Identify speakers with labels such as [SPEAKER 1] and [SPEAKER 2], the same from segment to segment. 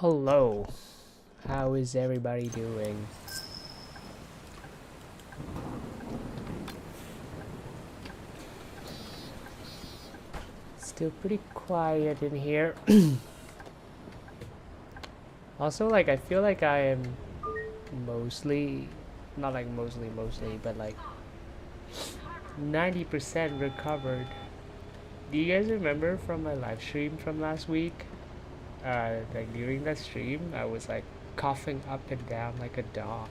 [SPEAKER 1] Hello, how is everybody doing? Still pretty quiet in here. Also, like, I feel like I am mostly, not like mostly, but like 90% recovered. Do you guys remember from my live stream from last week? Like during that stream, I was like coughing up and down like a dog.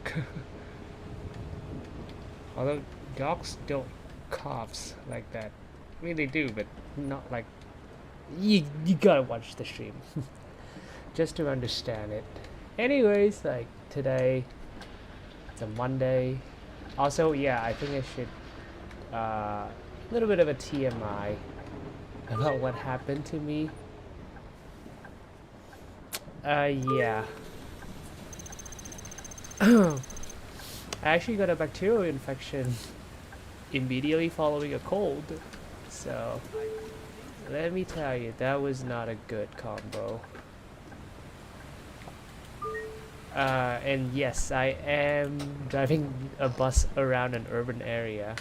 [SPEAKER 1] Although dogs don't coughs like that. I mean, they do, but not like you gotta watch the stream just to understand it. Anyways, like today, it's a Monday. Also, yeah, I think I should a little bit of a TMI about what happened to me. Yeah. I actually got a bacterial infection immediately following a cold. So, let me tell you, that was not a good combo. And yes, I am driving a bus around an urban area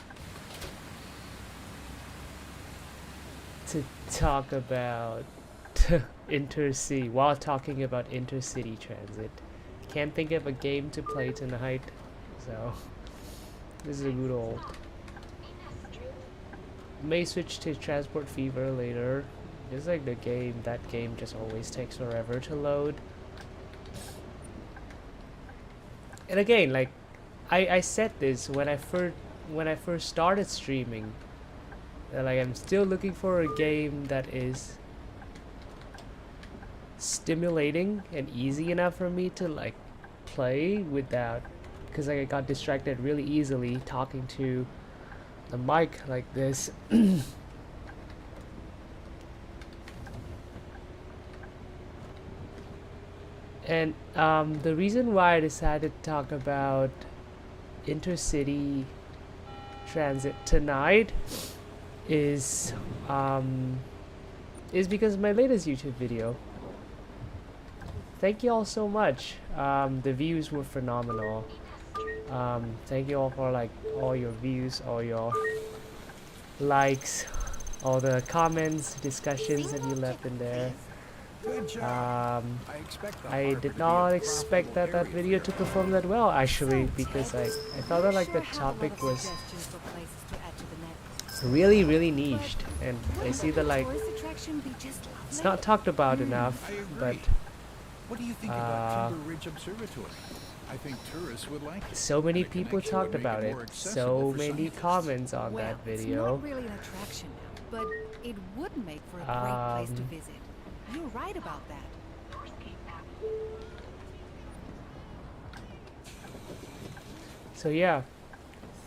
[SPEAKER 1] to talk about Intercity, while talking about Intercity Transit. Can't think of a game to play tonight, so this is a good old. May switch to Transport Fever later. Just like the game, that game just always takes forever to load. And again, like I said this when I first started streaming, that like I'm still looking for a game that is stimulating and easy enough for me to like play without, because like I got distracted really easily talking to the mic like this. And the reason why I decided to talk about Intercity Transit tonight is because of my latest YouTube video. Thank you all so much. The views were phenomenal. Thank you all for like all your views, all your likes, all the comments, discussions that you left in there. I did not expect that video to perform that well, actually, because I thought that like the topic was really niched, and I see that like it's not talked about enough. But
[SPEAKER 2] what do you think about Timber Ridge Observatory? I think tourists would like it.
[SPEAKER 1] So many people talked about it. So many comments on that video.
[SPEAKER 3] It's not really an attraction, but it would make for a great place to visit. You're right about that.
[SPEAKER 1] So yeah,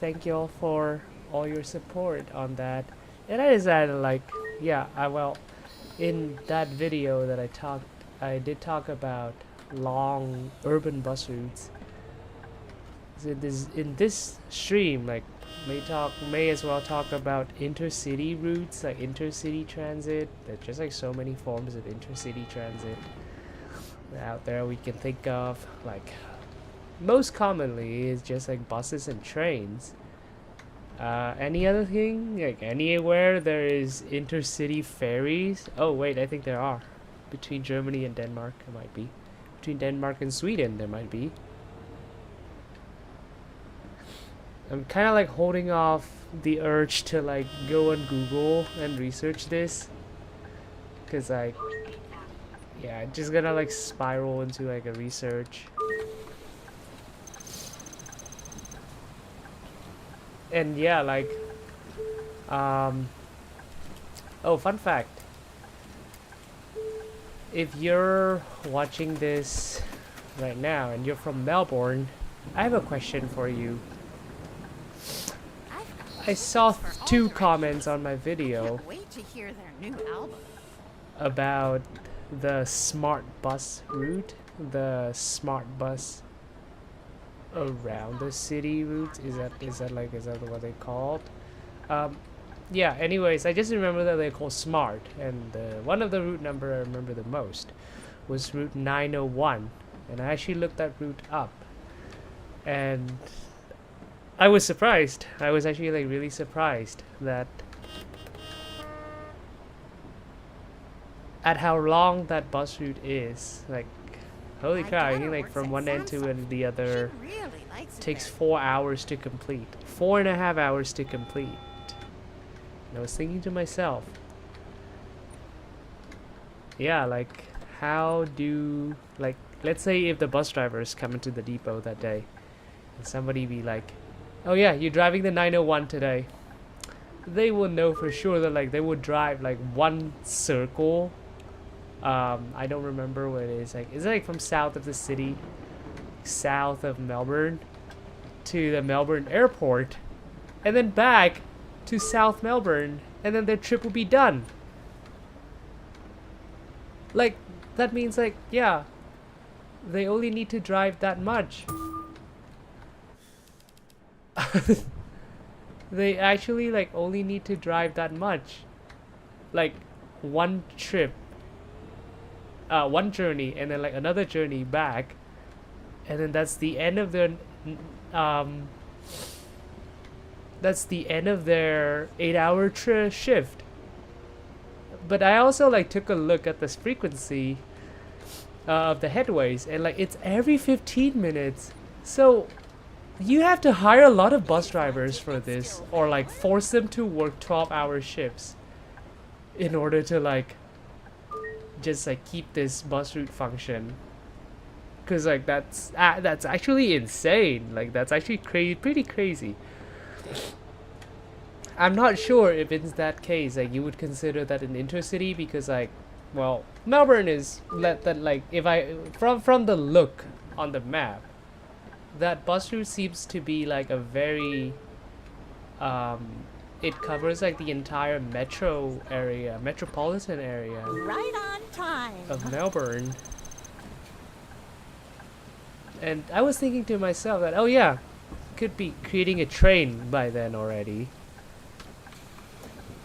[SPEAKER 1] thank you all for all your support on that. And I decided like, yeah, in that video that I did talk about long urban bus routes. So in this stream, like may as well talk about intercity routes, like intercity transit. There's just like so many forms of intercity transit out there we can think of. Like most commonly is just like buses and trains. Any other thing, like anywhere there is intercity ferries? Oh wait, I think there are. Between Germany and Denmark, it might be. Between Denmark and Sweden, there might be. I'm kind of like holding off the urge to like go on Google and research this, because like, yeah, I'm just gonna like spiral into like a research. And yeah, like, oh, fun fact. If you're watching this right now and you're from Melbourne, I have a question for you. I saw 2 comments on my video about the smart bus route, the smart bus around the city route. Is that what they called? Yeah, anyways, I just remember that they're called smart, and one of the route number I remember the most was route 901, and I actually looked that route up, and I was surprised. I was actually like really surprised that at how long that bus route is. Like, holy
[SPEAKER 3] My
[SPEAKER 1] cow! I
[SPEAKER 3] daughter
[SPEAKER 1] think like
[SPEAKER 3] works
[SPEAKER 1] from
[SPEAKER 3] at
[SPEAKER 1] one end to
[SPEAKER 3] Samsung.
[SPEAKER 1] the other
[SPEAKER 3] She really likes it
[SPEAKER 1] takes
[SPEAKER 3] there.
[SPEAKER 1] 4 hours to complete. 4.5 hours to complete. And I was thinking to myself, yeah, like how do, like, let's say if the bus drivers come into the depot that day and somebody be like, oh yeah, you're driving the 901 today, they will know for sure that like they would drive like one circle. I don't remember what it is. Like, is it like from south of the city, south of Melbourne, to the Melbourne airport, and then back to South Melbourne, and then their trip will be done. Like, that means like, yeah, they only need to drive that much. They actually like only need to drive that much. Like one trip, one journey, and then like another journey back, and then that's the end of their um that's the end of their 8-hour shift. But I also like took a look at this frequency of the headways, and like it's every 15 minutes. So you have to hire a lot of bus drivers for this, or like force them to work 12-hour shifts in order to like just like keep this bus route function. Cause like that's actually insane. Like that's actually pretty crazy. I'm not sure if it's that case, like you would consider that an intercity, because like, well, Melbourne is that like, if I from the look on the map, that bus route seems to be like a very it covers like the entire metropolitan area
[SPEAKER 4] Right on time.
[SPEAKER 1] of Melbourne. And I was thinking to myself that, oh yeah, could be creating a train by then already.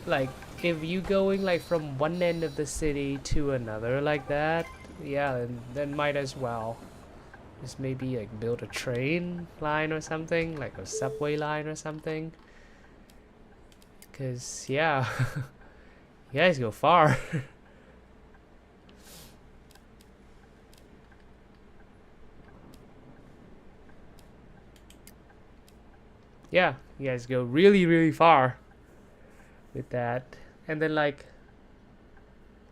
[SPEAKER 1] Like, if you going like from one end of the city to another like that, yeah, then might as well just maybe like build a train line or something, like a subway line or something. Cause yeah, you guys go far. Yeah, you guys go really far with that. And then like,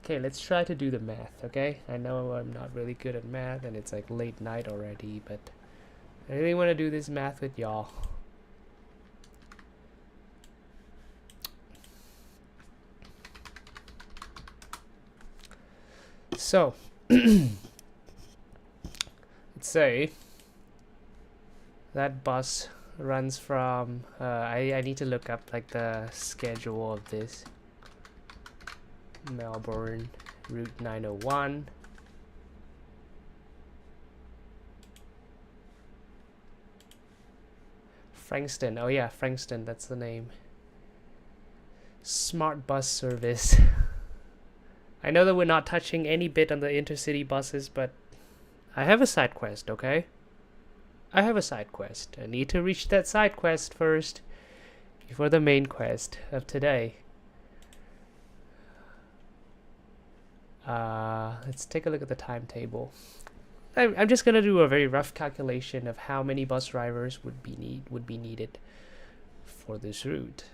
[SPEAKER 1] okay, let's try to do the math, okay? I know I'm not really good at math and it's like late night already, but I really want to do this math with y'all. So, let's say that bus runs from, I need to look up like the schedule of this. Melbourne, route 901. Frankston, oh yeah, Frankston, that's the name. Smart bus service. I know that we're not touching any bit on the intercity buses, but I have a side quest, okay? I have a side quest. I need to reach that side quest first before the main quest of today. Let's take a look at the timetable. I'm just gonna do a very rough calculation of how many bus drivers would be needed for this route.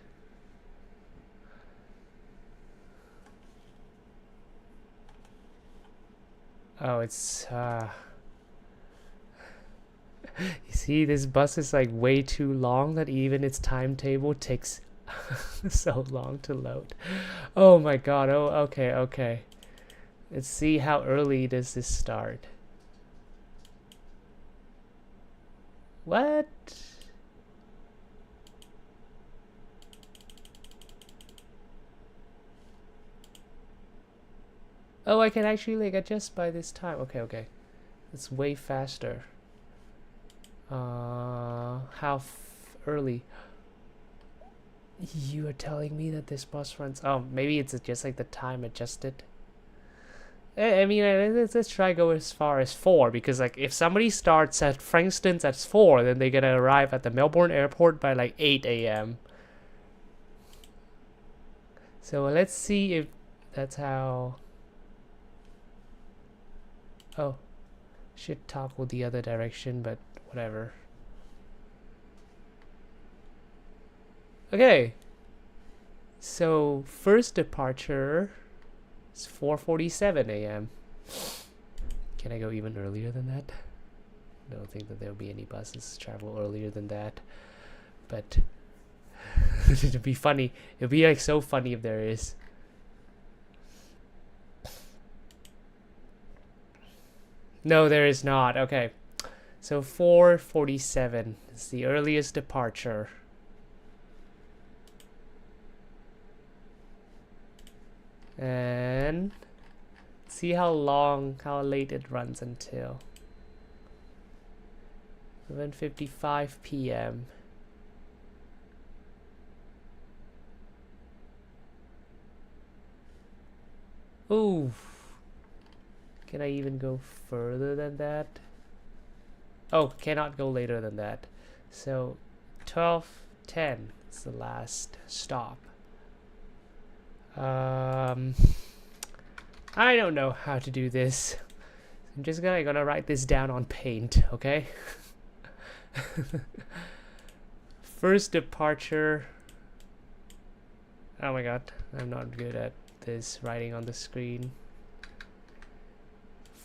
[SPEAKER 1] Oh, it's you see, this bus is like way too long that even its timetable takes so long to load. Oh my god. Oh, okay. Let's see how early does this start. What? Oh, I can actually like adjust by this time. Okay. It's way faster. How early? You are telling me that this bus runs... Oh, maybe it's just like the time adjusted. I mean, let's try go as far as 4, because like if somebody starts at Frankston at 4, then they're gonna arrive at the Melbourne airport by like 8 a.m. So let's see if that's how. Oh, should toggle the other direction, but whatever. Okay. So first departure is 4:47 a.m. Can I go even earlier than that? I don't think that there'll be any buses travel earlier than that. But it'd be funny. It'd be like so funny if there is. No, there is not. Okay. So 4:47 is the earliest departure. And see how late it runs until 11:55 p.m. Ooh. Can I even go further than that? Oh, cannot go later than that. So 12:10 is the last stop. I don't know how to do this. I'm just gonna write this down on Paint, okay? First departure. Oh my god, I'm not good at this writing on the screen.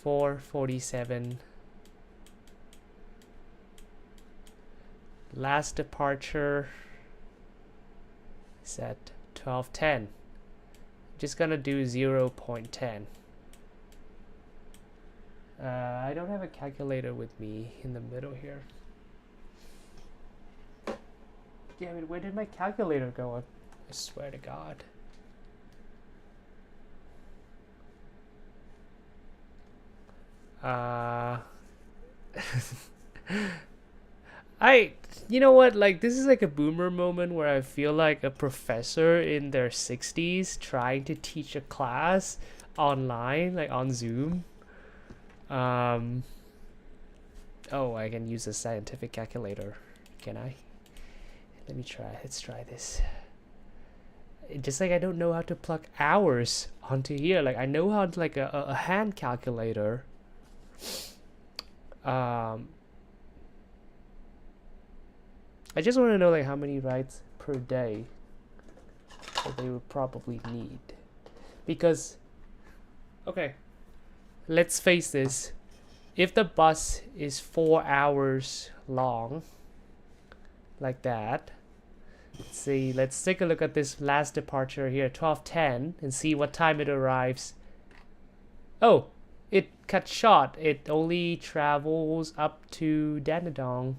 [SPEAKER 1] 4:47. Last departure is at 12:10. Just gonna do 0.10. I don't have a calculator with me in the middle here. Damn it, where did my calculator go? I swear to God. You know what, like this is like a boomer moment where I feel like a professor in their 60s trying to teach a class online, like on Zoom. Oh, I can use a scientific calculator, can I? Let's try this. Just like I don't know how to plug hours onto here. Like I know how to like a hand calculator. I just want to know like how many rides per day that they would probably need. Because, okay, let's face this. If the bus is 4 hours long, like that, let's take a look at this last departure here, 12:10, and see what time it arrives. Oh, it cut short. It only travels up to Dandenong.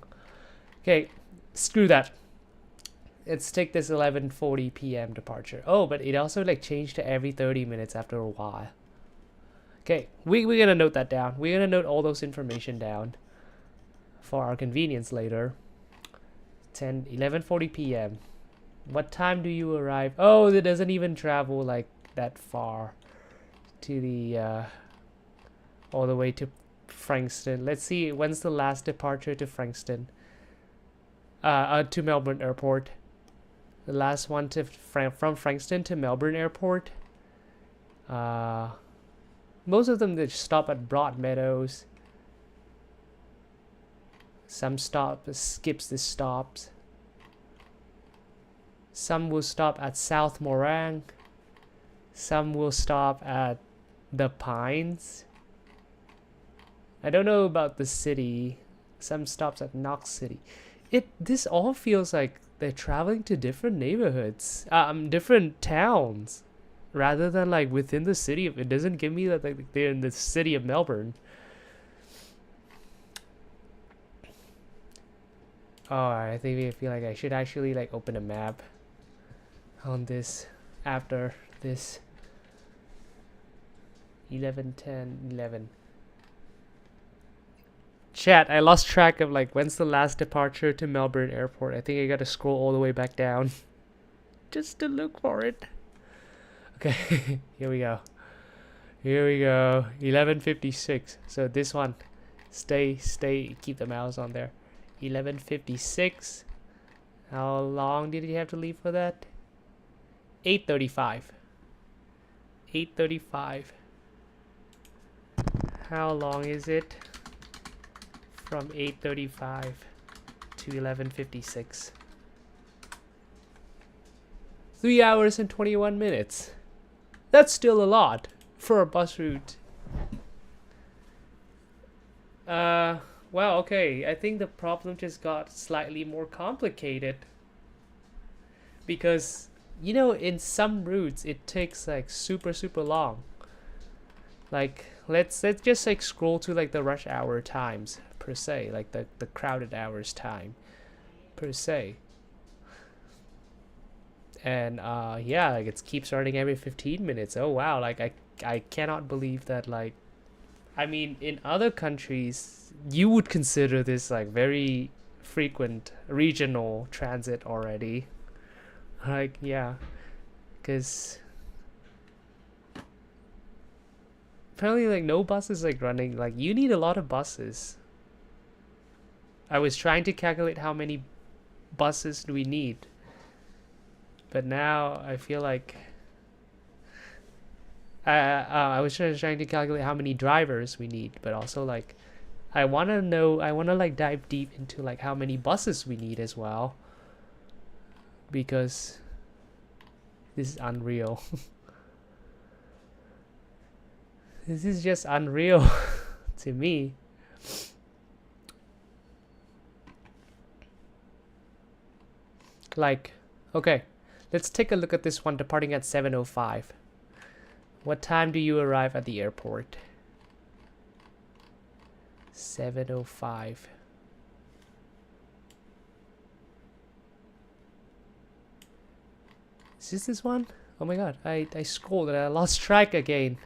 [SPEAKER 1] Okay, screw that. Let's take this 11:40 p.m. departure. Oh, but it also like changed to every 30 minutes after a while. Okay, we're gonna note that down. We're gonna note all those information down for our convenience later. 11:40 p.m. What time do you arrive? Oh, it doesn't even travel like that far to the all the way to Frankston. Let's see, when's the last departure to Frankston? To Melbourne Airport. The last one to from Frankston to Melbourne Airport. Most of them they stop at Broadmeadows. Some skips the stops. Some will stop at South Morang. Some will stop at the Pines. I don't know about the city. Some stops at Knox City. This all feels like they're traveling to different neighborhoods, different towns, rather than like within the city. It doesn't give me that like they're in the city of Melbourne. Oh, I feel like I should actually like open a map on this after this. 11:10:11. Chat, I lost track of like when's the last departure to Melbourne Airport. I think I gotta scroll all the way back down just to look for it. Okay, here we go. Here we go. 11:56. So this one, stay. Keep the mouse on there. 11:56. How long did you have to leave for that? 8:35. 8:35. How long is it from 8:35 to 11:56? 3 hours and 21 minutes. That's still a lot for a bus route. Well, okay. I think the problem just got slightly more complicated. Because, you know, in some routes, it takes like super long. Like, let's just like scroll to like the rush hour times per se, like the crowded hours time per se. And yeah, like it keeps starting every 15 minutes. Oh wow, like I cannot believe that. Like, I mean, in other countries you would consider this like very frequent regional transit already. Like, yeah, because apparently like no buses like running. Like, you need a lot of buses. I was trying to calculate how many buses do we need, but now I feel like I was trying to calculate how many drivers we need, but also like I want to like dive deep into like how many buses we need as well, because this is unreal. This is just unreal to me. Like, okay, let's take a look at this one departing at 7:05. What time do you arrive at the airport? 7:05. Is this one? Oh my god, I scrolled and I lost track again.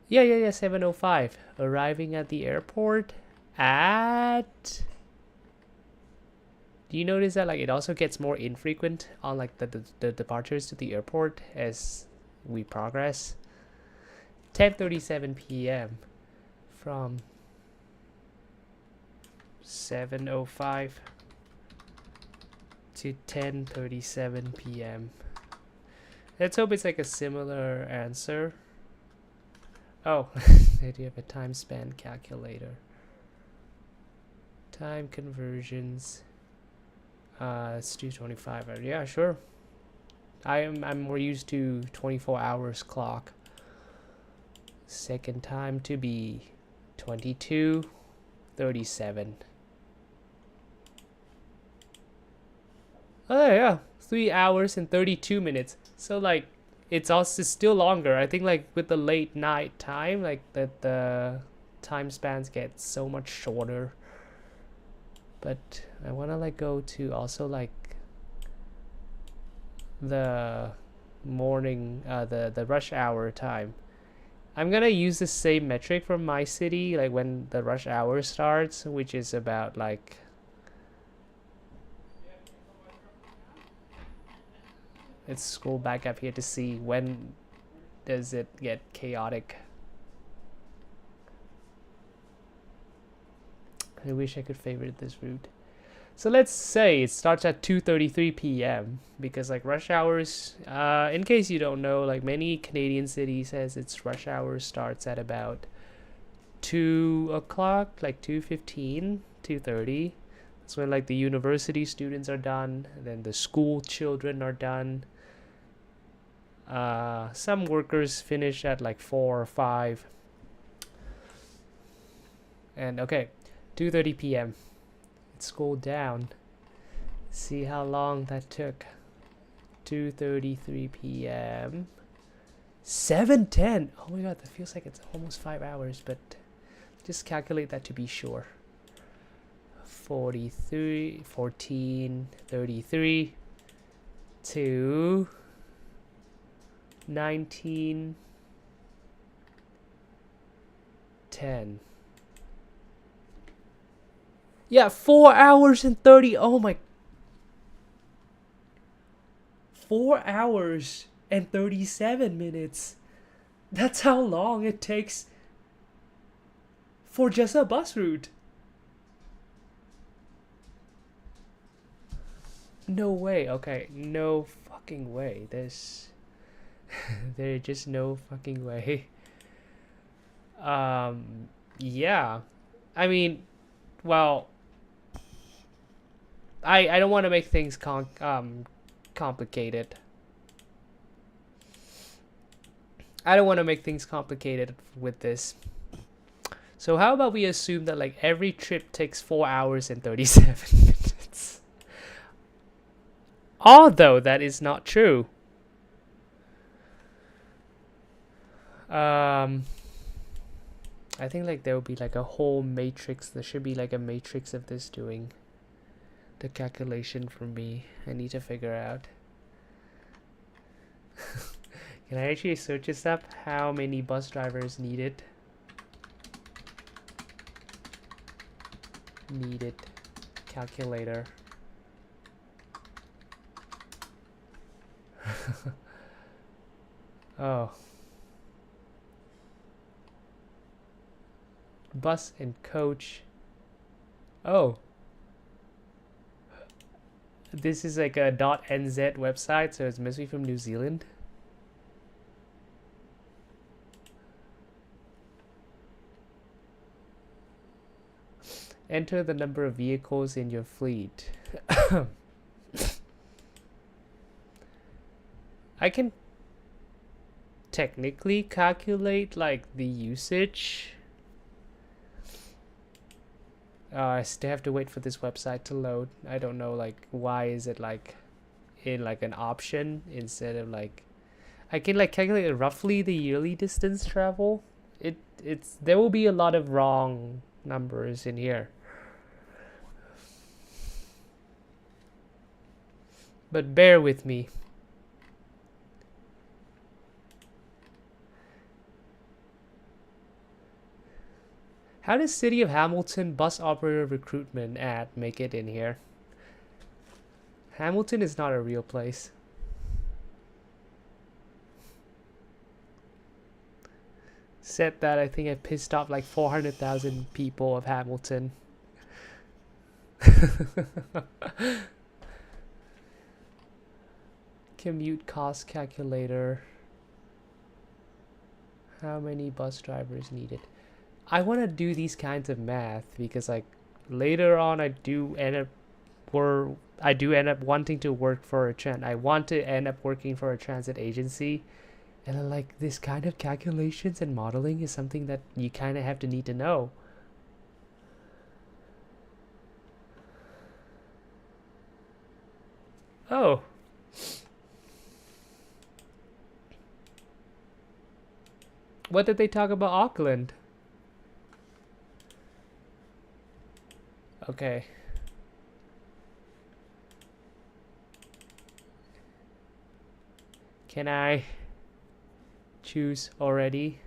[SPEAKER 1] Yeah, 7:05. Arriving at the airport at... Do you notice that like it also gets more infrequent on like the departures to the airport as we progress? 10:37 p.m. from 7:05 to 10:37 p.m. Let's hope it's like a similar answer. Oh, I do have a time span calculator. Time conversions. Let's do 25 hours. Yeah, sure. I'm more used to 24 hours clock. Second time to be 22:37. Oh yeah, 3 hours and 32 minutes. So like it's also still longer. I think like with the late night time, like the time spans get so much shorter. But I want to like go to also like the morning, the rush hour time. I'm gonna use the same metric from my city, like when the rush hour starts, which is about like... Let's scroll back up here to see when does it get chaotic. I wish I could favorite this route. So let's say it starts at 2:33 p.m. because like rush hours, in case you don't know, like many Canadian cities says its rush hour starts at about 2 o'clock, like 2:15, 2:30. That's when like the university students are done, and then the school children are done. Some workers finish at like 4 or 5. And okay, 2:30 p.m. Let's scroll down. See how long that took. 2:33 p.m. 7:10. Oh my god, that feels like it's almost 5 hours, but just calculate that to be sure. 14:33 to 19:10. Yeah, 4 hours and 30. Oh my. 4 hours and 37 minutes. That's how long it takes for just a bus route. No way. Okay, no fucking way. There's just no fucking way. Yeah. I mean, well, I don't want to make things complicated. I don't want to make things complicated with this. So how about we assume that like every trip takes 4 hours and 37 minutes? Although that is not true. I think like there will be like a whole matrix. There should be like a matrix of this doing the calculation for me. I need to figure out. Can I actually search this up? How many bus drivers needed? Needed calculator. Oh. Bus and coach. Oh. This is like a .nz website, so it's mostly from New Zealand. Enter the number of vehicles in your fleet. I can technically calculate like the usage. I still have to wait for this website to load. I don't know like why is it like in like an option instead of like I can like calculate roughly the yearly distance travel. It's there will be a lot of wrong numbers in here. But bear with me. How does City of Hamilton bus operator recruitment ad make it in here? Hamilton is not a real place. Said that I think I pissed off like 400,000 people of Hamilton. Commute cost calculator. How many bus drivers needed? I want to do these kinds of math because like later on I do end up wanting to work for a I want to end up working for a transit agency, and like this kind of calculations and modeling is something that you kind of have to need to know. Oh. What did they talk about Auckland? Okay. Can I choose already?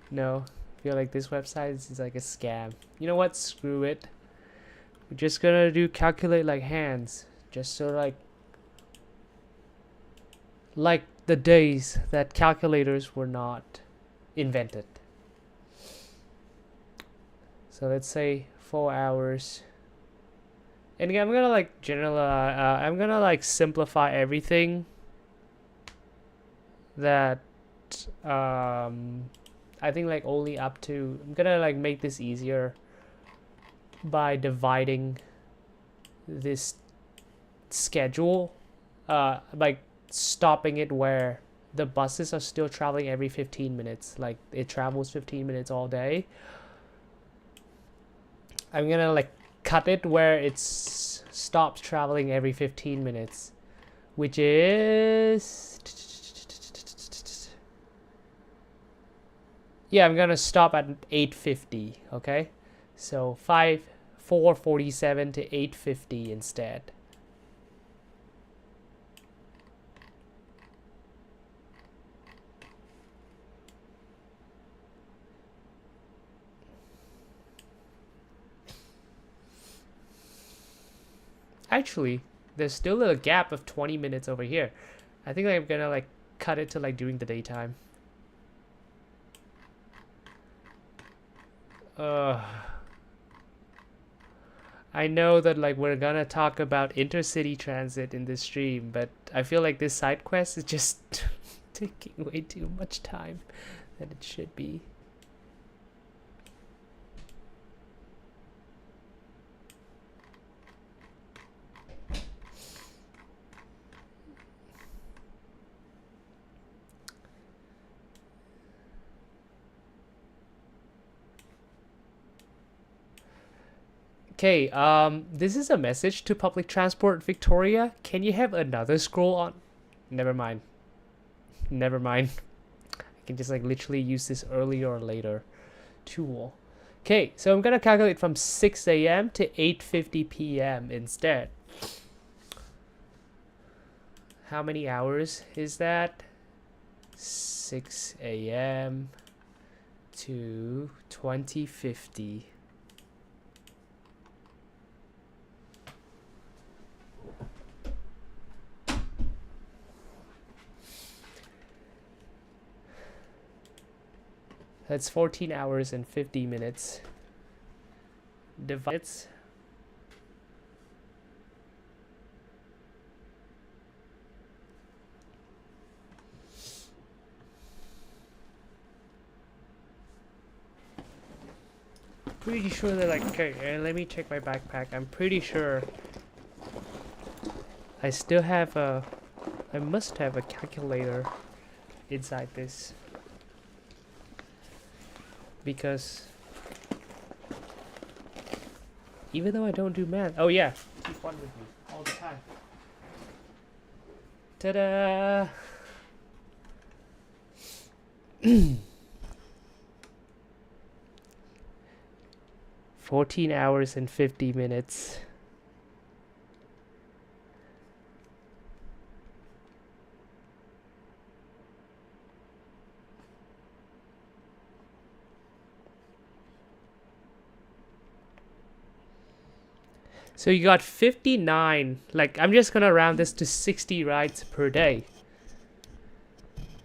[SPEAKER 1] No. I feel like this website is like a scam. You know what? Screw it. We're just gonna do calculate like hands. Just so like the days that calculators were not invented. So let's say 4 hours. And again, I'm gonna like I'm gonna like simplify everything that I think like only up to, I'm gonna like make this easier by dividing this schedule, like stopping it where the buses are still traveling every 15 minutes, like it travels 15 minutes all day. I'm gonna like cut it where it stops traveling every 15 minutes, which is, yeah, I'm gonna stop at 8:50. Okay, so 4:47 to 8:50 instead. Actually, there's still a gap of 20 minutes over here. I think I'm gonna like cut it to like during the daytime. I know that like we're gonna talk about intercity transit in this stream, but I feel like this side quest is just taking way too much time than it should be. Okay, this is a message to Public Transport Victoria. Can you have another scroll on? Never mind. Never mind. I can just like literally use this earlier or later tool. Okay, so I'm gonna calculate from 6 a.m. to 8:50 p.m. instead. How many hours is that? 6 a.m. to 2050. That's 14 hours and 50 minutes. Divides. Pretty sure that like, okay, let me check my backpack. I'm pretty sure I still have I must have a calculator inside this. Because even though I don't do math, oh yeah, keep fun with me all the time. Ta-da! 14 hours and 50 minutes. So you got 59, like I'm just gonna round this to 60 rides per day.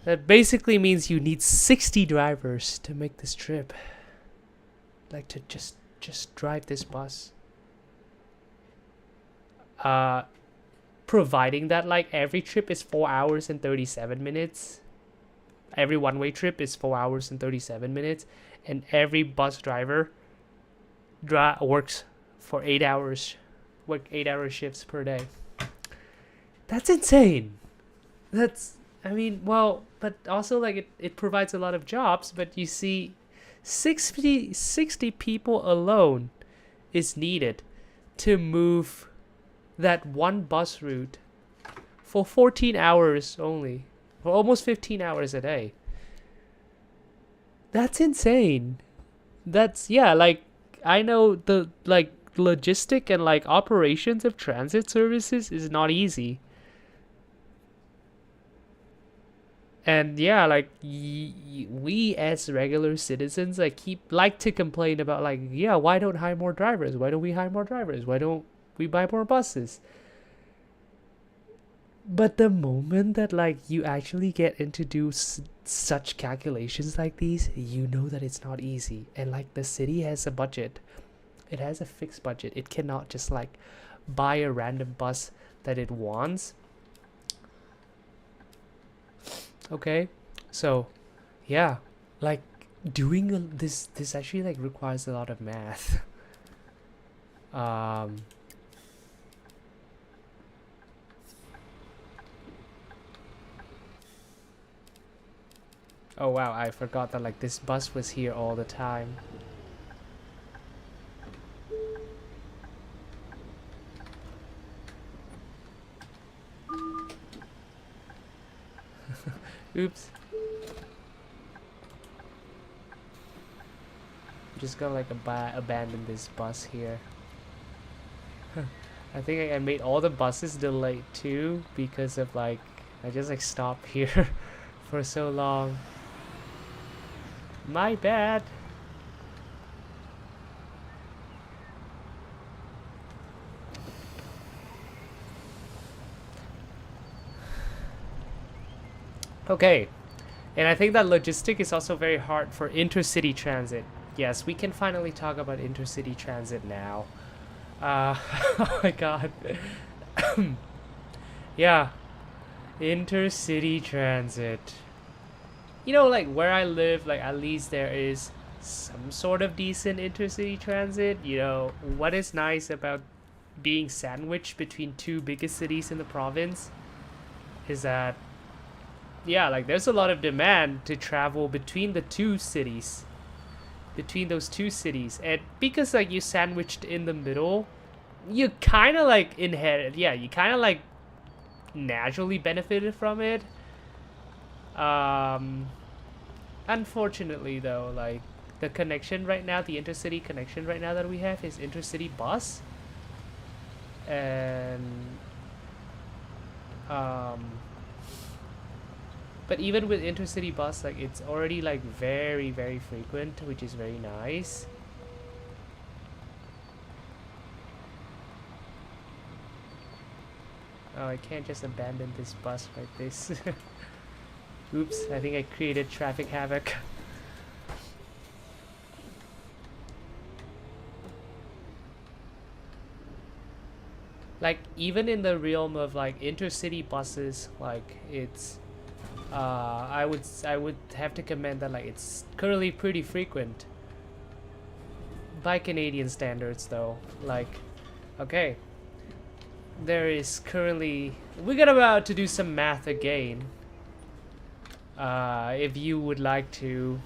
[SPEAKER 1] That basically means you need 60 drivers to make this trip. Like to just drive this bus. Providing that like every trip is 4 hours and 37 minutes. Every one-way trip is 4 hours and 37 minutes. And every bus driver works for 8 hours. Work 8-hour shifts per day. That's insane. That's, I mean, well, but also like it provides a lot of jobs, but you see 60 people alone is needed to move that one bus route for 14 hours only, for almost 15 hours a day. That's insane. That's, yeah, like I know the like logistic and like operations of transit services is not easy. And yeah, like we as regular citizens like like to complain about like, yeah, why don't hire more drivers? Why don't we hire more drivers? Why don't we buy more buses? But the moment that like you actually get into do such calculations like these, you know that it's not easy. And like the city has a budget. It has a fixed budget. It cannot just like buy a random bus that it wants. Okay, so yeah, like doing this actually like requires a lot of math. Oh wow, I forgot that like this bus was here all the time. Oops. I'm just gonna like abandon this bus here. I think I made all the buses delayed too because of like I just like stopped here for so long. My bad. Okay, and I think that logistic is also very hard for intercity transit. Yes, we can finally talk about intercity transit now. Oh my god. Yeah, intercity transit. You know, like where I live, like at least there is some sort of decent intercity transit. You know, what is nice about being sandwiched between two biggest cities in the province is that, yeah, like there's a lot of demand to travel between the two cities, between those two cities. And because like you sandwiched in the middle, you kind of like inherit, yeah, you kind of like naturally benefited from it. Um, Unfortunately, though, like the connection right now, the intercity connection right now that we have is intercity bus, and um, but even with intercity bus, like it's already like very very frequent, which is very nice. Oh, I can't just abandon this bus like this. Oops, I think I created traffic havoc. Like even in the realm of like intercity buses, like it's I would have to commend that like it's currently pretty frequent by Canadian standards though. Like, okay, there is currently, we're gonna about to do some math again. If you would like to,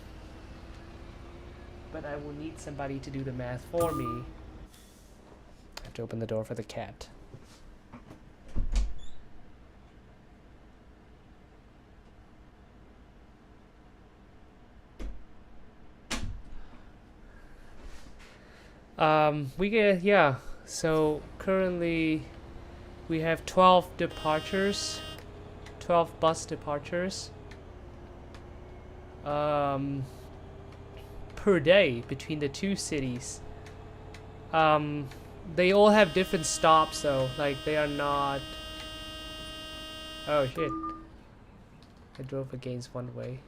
[SPEAKER 1] but I will need somebody to do the math for me. I have to open the door for the cat. We get, yeah, so currently we have 12 departures, 12 bus departures per day between the two cities. They all have different stops though, like they are not, oh shit, I drove against one way.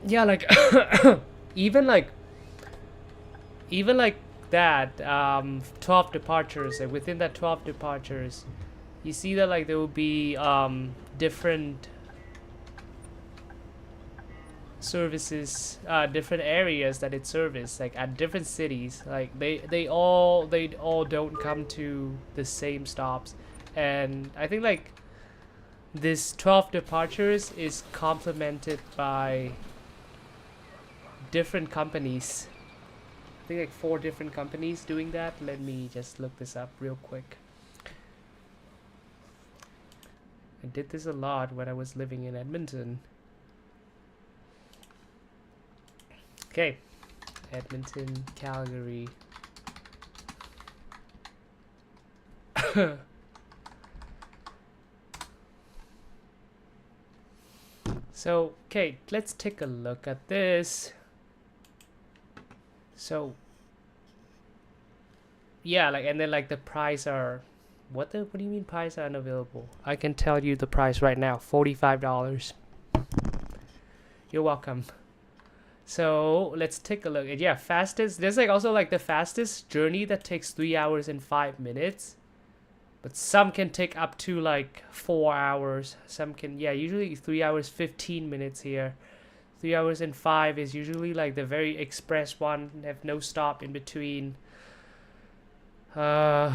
[SPEAKER 1] Yeah, like even like even like that 12 departures, like within that 12 departures you see that like there will be different services, different areas that it services, like at different cities, like they all don't come to the same stops. And I think like this 12 departures is complemented by different companies. I think like 4 different companies doing that. Let me just look this up real quick. I did this a lot when I was living in Edmonton. Okay, Edmonton, Calgary. So, okay, let's take a look at this. So, yeah, like, and then like the price are, what do you mean price are unavailable? I can tell you the price right now, $45. You're welcome. So let's take a look. Yeah, fastest, there's like also like the fastest journey that takes 3 hours and 5 minutes. But some can take up to like 4 hours. Some can, yeah, usually 3 hours 15 minutes here. 3 hours and 5 is usually like the very express one. Have no stop in between. And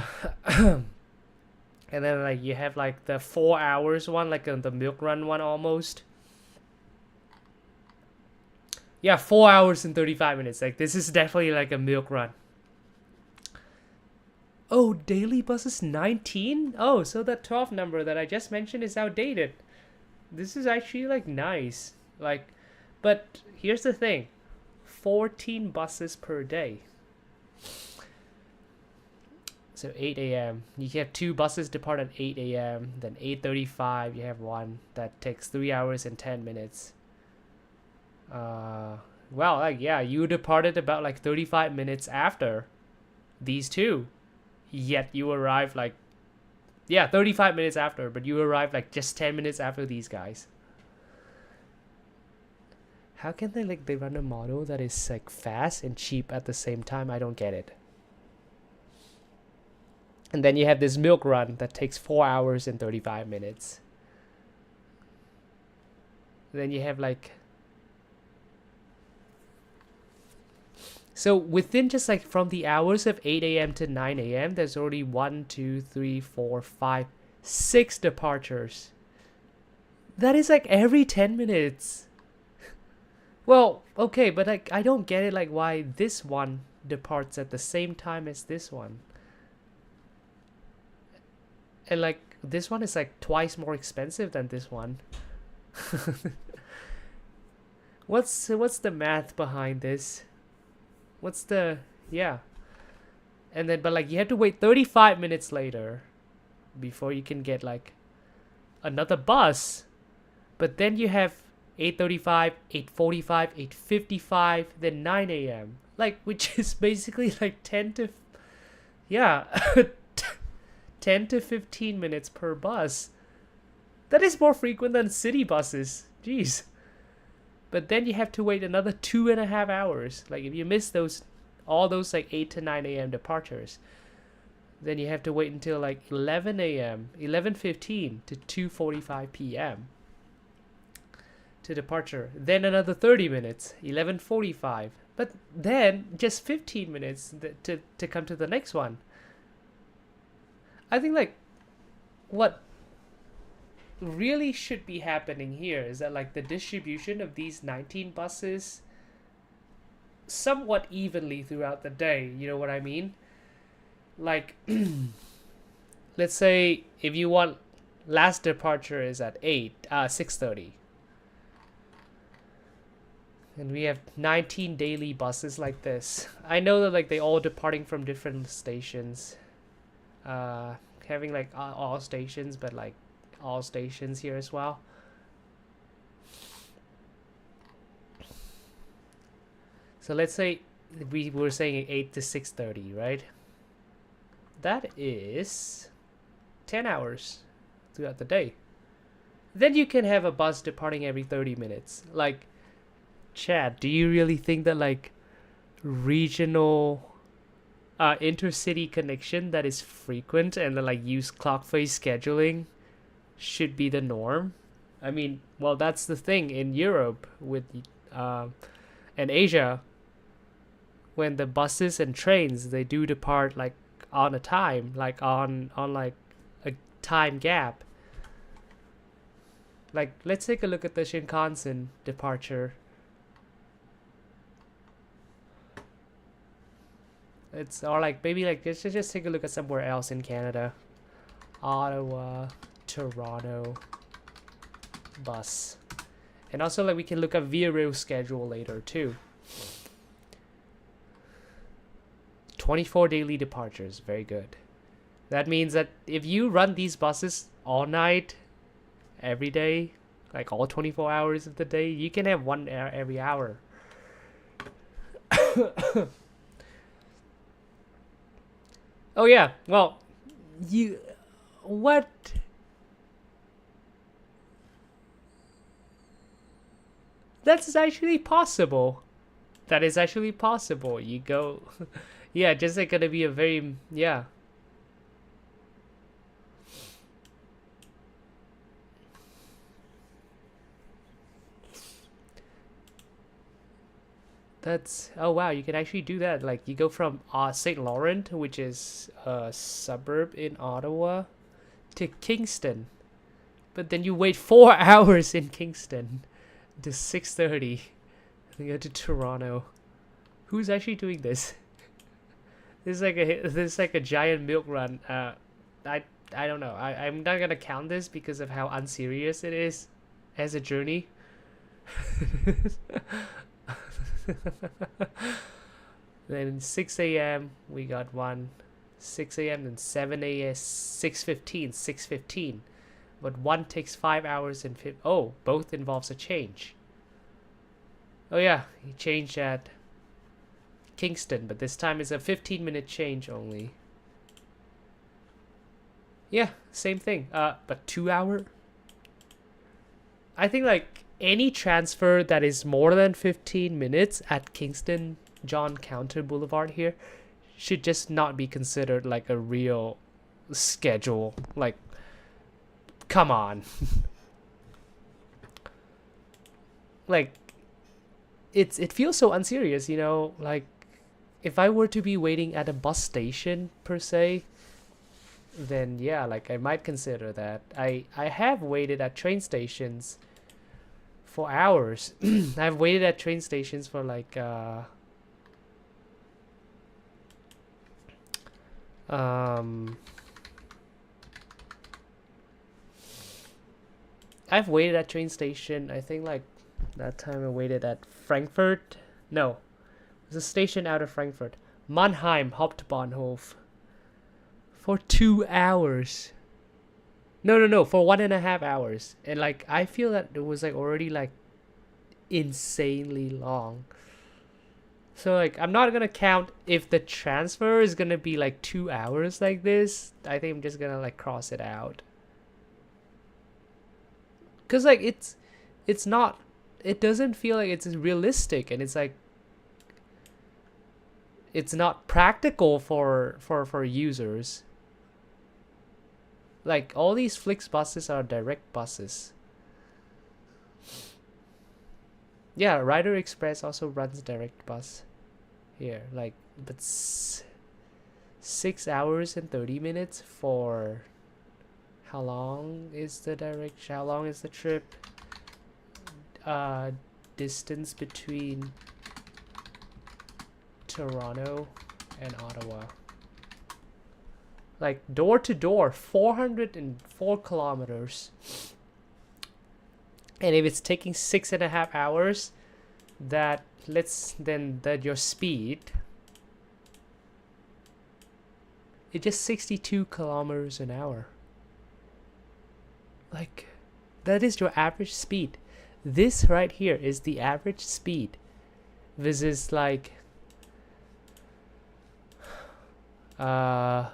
[SPEAKER 1] then like you have like the 4 hours one, like the milk run one almost. Yeah, 4 hours and 35 minutes. Like this is definitely like a milk run. Oh, daily buses 19? Oh, so that 12 number that I just mentioned is outdated. This is actually like nice. Like, but here's the thing. 14 buses per day. So 8 a.m. You have 2 buses depart at 8 a.m. Then 8:35 you have one that takes 3 hours and 10 minutes. Well, like, yeah, you departed about like 35 minutes after these two. Yet you arrived like, yeah, 35 minutes after, but you arrived like just 10 minutes after these guys. How can they run a model that is like fast and cheap at the same time? I don't get it. And then you have this milk run that takes 4 hours and 35 minutes. Then you have like, so within just like from the hours of 8 a.m. to 9 a.m., there's already 1, 2, 3, 4, 5, 6 departures. That is like every 10 minutes. Well, okay, but like I don't get it, like why this one departs at the same time as this one. And like this one is like twice more expensive than this one. What's the math behind this? What's the, yeah. And then but like you have to wait 35 minutes later before you can get like another bus. But then you have 8:35, 8:45, 8:55, then 9 a.m. Like, which is basically like 10 to 10 to 15 minutes per bus. That is more frequent than city buses. Jeez. But then you have to wait another 2.5 hours. Like if you miss all those like 8 to 9 a.m. departures, then you have to wait until like 11 a.m., 11:15 to 2:45 p.m. to departure. Then another 30 minutes, 11:45. But then just 15 minutes to come to the next one. I think like what really should be happening here is that like the distribution of these 19 buses somewhat evenly throughout the day. You know what I mean? Like, let's say if you want last departure is at 6:30. And we have 19 daily buses like this. I know that like they all departing from different stations. Having like all stations, but like all stations here as well. So let's say we were saying 8 to 6:30, right? That is 10 hours throughout the day. Then you can have a bus departing every 30 minutes. Like, Chad, do you really think that like regional intercity connection that is frequent and then like use clock phase scheduling should be the norm? I mean, well, that's the thing in Europe with and Asia, when the buses and trains, they do depart like on a time, like on like a time gap. Like, let's take a look at the Shinkansen departure. It's, or like maybe like let's just take a look at somewhere else in Canada. Ottawa, Toronto bus. And also like we can look at Via Rail schedule later too. 24 daily departures, very good. That means that if you run these buses all night, every day, like all 24 hours of the day, you can have one every hour. Oh yeah, well, what? That's actually possible. That is actually possible. You go, yeah, just like gonna be a very, yeah. That's, oh wow, you can actually do that. Like you go from St. Laurent, which is a suburb in Ottawa, to Kingston. But then you wait 4 hours in Kingston to 6:30. And you go to Toronto. Who's actually doing this? This is like a giant milk run. I don't know. I'm not gonna count this because of how unserious it is as a journey. Then 6 a.m. we got one. 6 a.m. then 7 a.m. 6:15. But one takes 5 hours and oh, both involves a change. Oh yeah, he changed at Kingston, but this time it's a 15-minute change only. Yeah, same thing. But 2 hour. I think like any transfer that is more than 15 minutes at Kingston John Counter Boulevard here should just not be considered like a real schedule. Like, come on. Like, it feels so unserious, you know, like if I were to be waiting at a bus station per se, then yeah, like I might consider that. I have waited at train stations for hours. I've waited at train stations for like I've waited at train station, I think like that time I waited at Frankfurt. No, it was a station out of Frankfurt. Mannheim Hauptbahnhof. For 2 hours. No, for 1.5 hours. And like, I feel that it was like already like insanely long. So like, I'm not gonna count if the transfer is gonna be like 2 hours like this. I think I'm just gonna like cross it out. Cause like it's not, it doesn't feel like it's realistic, and it's like it's not practical for users. Like all these Flix buses are direct buses. Yeah, Rider Express also runs direct bus here. Like, but 6 hours and 30 minutes for how long is the direct? How long is the trip? Distance between Toronto and Ottawa. Like door to door, 404 kilometers. And if it's taking 6.5 hours, that your speed, it's just 62 kilometers an hour. Like, that is your average speed. This right here is the average speed. This is like 4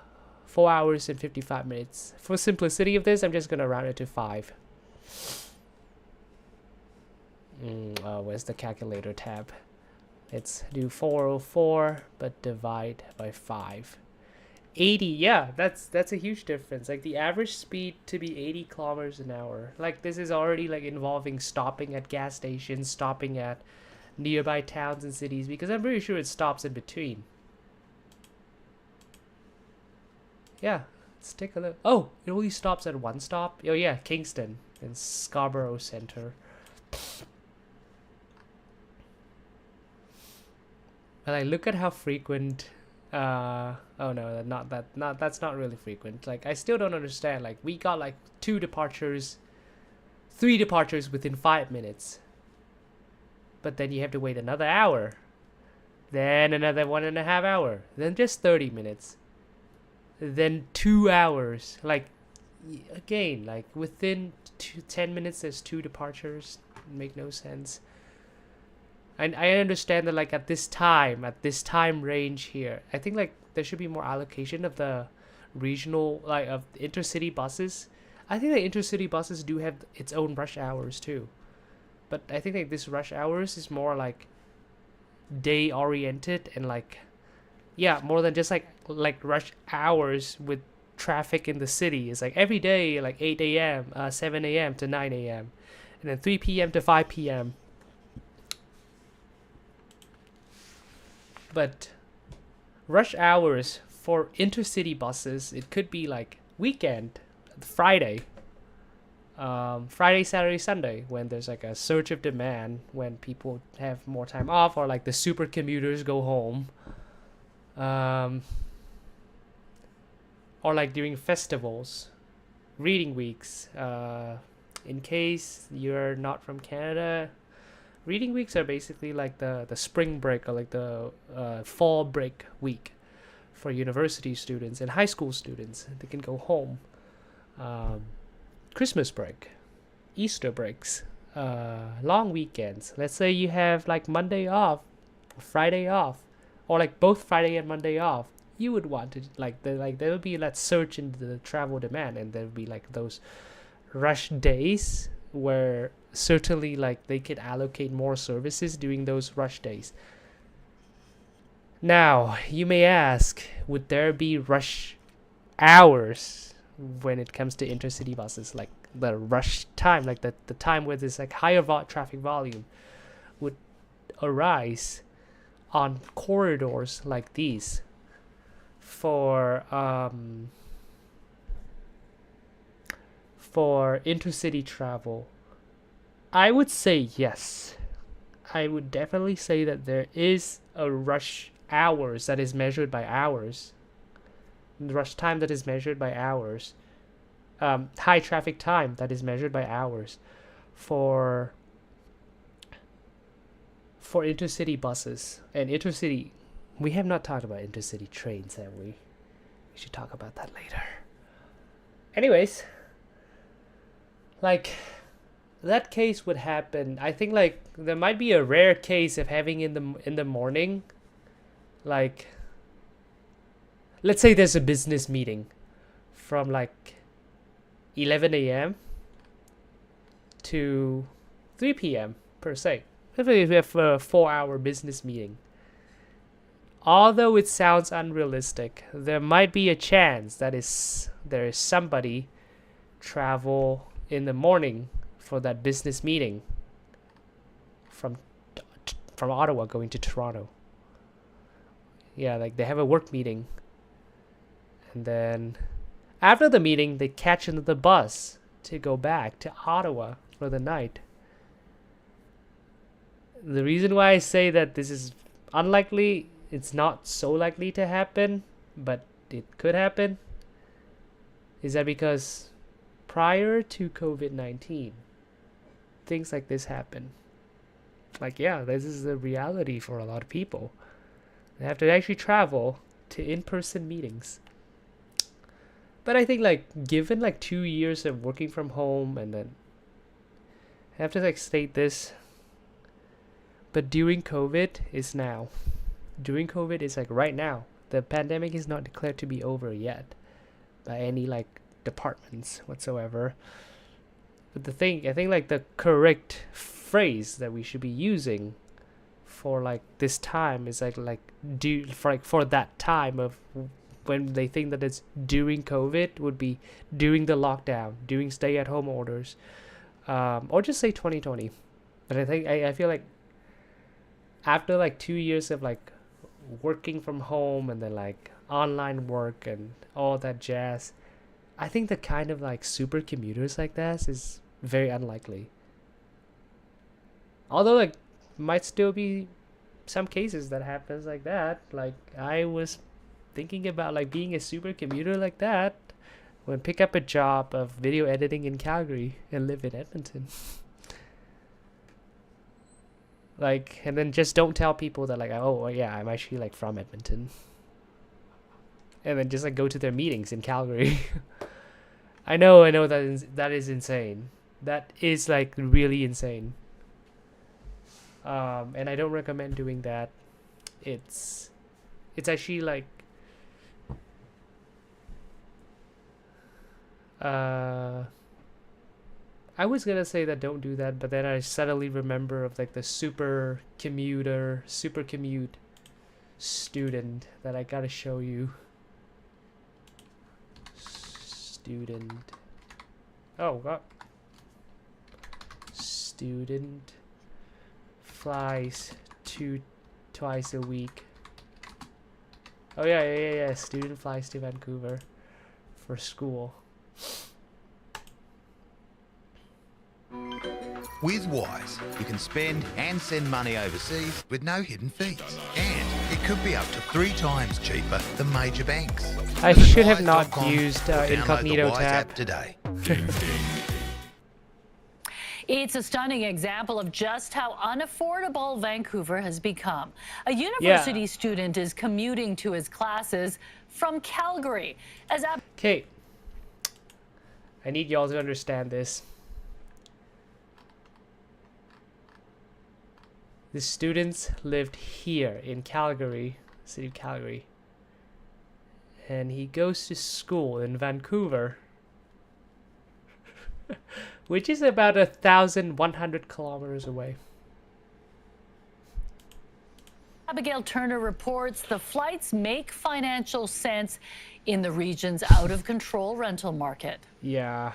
[SPEAKER 1] hours and 55 minutes. For simplicity of this, I'm just gonna round it to 5. Where's the calculator tab? Let's do 404, but divide by 5. 80, yeah, that's a huge difference. Like the average speed to be 80 kilometers an hour. Like this is already like involving stopping at gas stations, stopping at nearby towns and cities, because I'm pretty sure it stops in between. Yeah, let's take a look. Oh, it only stops at one stop. Oh yeah, Kingston and Scarborough Center. But I look at how frequent. Oh no, that's not really frequent. Like I still don't understand. Like we got like 3 departures within 5 minutes. But then you have to wait another hour, then another 1.5 hour, then just 30 minutes, then 2 hours. Like again, like within 10 minutes, there's 2 departures. Make no sense. And I understand that like at this time range here, I think like there should be more allocation of the regional, like of intercity buses. I think the intercity buses do have its own rush hours too, but I think like this rush hours is more like day oriented, and like yeah, more than just like rush hours with traffic in the city. It's like every day, like 8 a.m., 7 a.m. to 9 a.m., and then 3 p.m. to 5 p.m. But rush hours for intercity buses, it could be like weekend, Friday, Saturday, Sunday, when there's like a surge of demand, when people have more time off, or like the super commuters go home, or like during festivals, reading weeks. In case you're not from Canada, Reading weeks are basically like the spring break, or like the fall break week for university students and high school students. They can go home. Christmas break, Easter breaks, long weekends. Let's say you have like Monday off, Friday off, or like both Friday and Monday off. You would want to there would be that surge into the travel demand, and there would be like those rush days where certainly like they could allocate more services during those rush days. Now you may ask, would there be rush hours when it comes to intercity buses, like the rush time, like the time where there's like higher traffic volume would arise on corridors like these for intercity travel? I would say yes. I would definitely say that there is a rush hours that is measured by hours. The rush time that is measured by hours. High traffic time that is measured by hours for intercity buses and intercity. We have not talked about intercity trains, have we? We should talk about that later. Anyways, like that case would happen. I think like there might be a rare case of having in the morning, like let's say there's a business meeting from like 11 a.m. to 3 p.m. per se. If we have a 4-hour business meeting, although it sounds unrealistic, there might be a chance that there is somebody travel in the morning for that business meeting from Ottawa going to Toronto. Yeah, like they have a work meeting, and then after the meeting they catch another bus to go back to Ottawa for the night. The reason why I say that this is unlikely, it's not so likely to happen, but it could happen, is that because prior to COVID-19, things like this happen. Like, yeah, this is the reality for a lot of people. They have to actually travel to in-person meetings. But I think like given like 2 years of working from home, and then I have to like state this, but during COVID is now. During COVID is like right now. The pandemic is not declared to be over yet by any like departments whatsoever. But I think like the correct phrase that we should be using for like this time is for that time of when they think that it's during COVID would be during the lockdown, during stay-at-home orders, or just say 2020. But I feel like after like 2 years of like working from home and then like online work and all that jazz, I think the kind of like super commuters like that is very unlikely. Although like might still be some cases that happens like that. Like I was thinking about like being a super commuter like that when pick up a job of video editing in Calgary and live in Edmonton. Like, and then just don't tell people that like, oh yeah, I'm actually like from Edmonton, and then just like go to their meetings in Calgary. I know that is insane. That is like really insane. And I don't recommend doing that. It's actually like I was gonna say that don't do that, but then I suddenly remember of like the super commute student that I gotta show you. Student. Oh god. Student flies twice a week. Oh yeah. Student flies to Vancouver for school.
[SPEAKER 2] With Wise, you can spend and send money overseas with no hidden fees. And it could be up to 3 times cheaper than major banks.
[SPEAKER 1] I should have not used incognito
[SPEAKER 2] download the Wise
[SPEAKER 1] tab
[SPEAKER 2] app today.
[SPEAKER 4] It's a stunning example of just how unaffordable Vancouver has become. A
[SPEAKER 1] Yeah.
[SPEAKER 4] university student is commuting to his classes from Calgary.
[SPEAKER 1] Okay. I need y'all to understand this. The students lived here in Calgary, city of Calgary. And he goes to school in Vancouver, which is about 1,100 kilometers away.
[SPEAKER 4] Abigail Turner reports the flights make financial sense in the region's out-of-control rental market.
[SPEAKER 1] Yeah.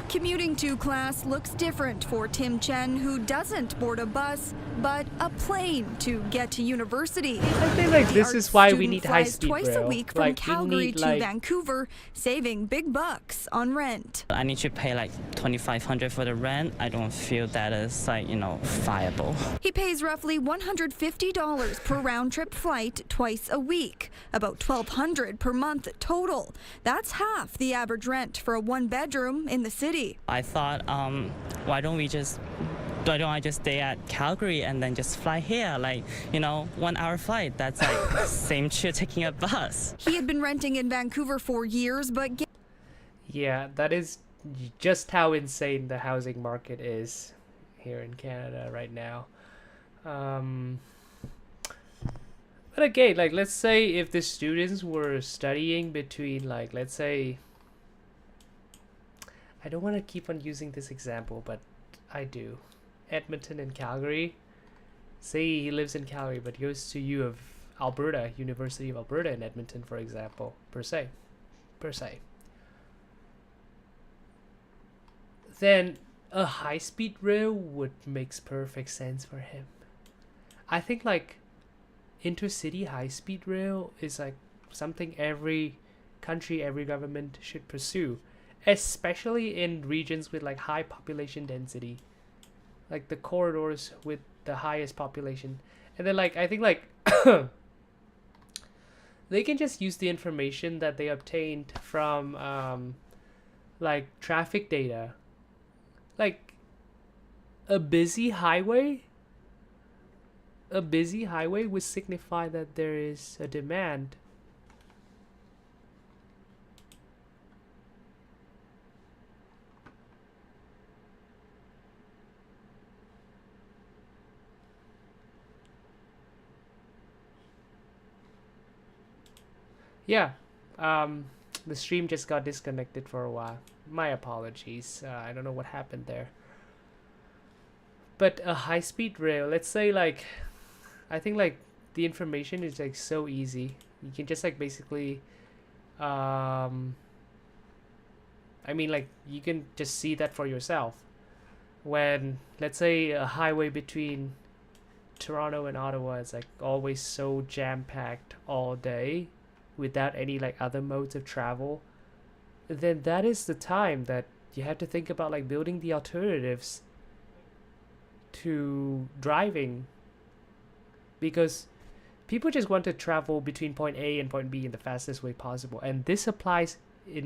[SPEAKER 5] Commuting to class looks different for Tim Chen, who doesn't board a bus, but a plane to get to university.
[SPEAKER 1] I think like this is why we need high-speed rail.
[SPEAKER 5] Twice a week from
[SPEAKER 1] like,
[SPEAKER 5] Calgary to Vancouver, saving big bucks on rent.
[SPEAKER 6] I need to pay like $2,500 for the rent. I don't feel that is like, viable.
[SPEAKER 5] He pays roughly $150 per round-trip flight twice a week, about $1,200 per month total. That's half the average rent for a one-bedroom in the city.
[SPEAKER 6] I thought, why don't I just stay at Calgary and then just fly here, like, 1 hour flight. That's like same to taking a bus.
[SPEAKER 5] He had been renting in Vancouver for years, but
[SPEAKER 1] yeah, that is just how insane the housing market is here in Canada right now. But again, like, let's say if the students were studying between, like, let's say, I don't want to keep on using this example, but I do. Edmonton and Calgary. Say he lives in Calgary, but goes to U of Alberta, University of Alberta in Edmonton, for example, per se. Then a high-speed rail would makes perfect sense for him. I think like intercity high-speed rail is like something every country, every government should pursue, especially in regions with like high population density, like the corridors with the highest population. And then like I think like they can just use the information that they obtained from like traffic data. Like a busy highway would signify that there is a demand. Yeah, the stream just got disconnected for a while. My apologies. I don't know what happened there. But a high-speed rail, let's say like, I think like the information is like so easy. You can just like basically, I mean like you can just see that for yourself. When let's say a highway between Toronto and Ottawa is like always so jam-packed all day, without any like other modes of travel, then that is the time that you have to think about like building the alternatives to driving, because people just want to travel between point A and point B in the fastest way possible, and this applies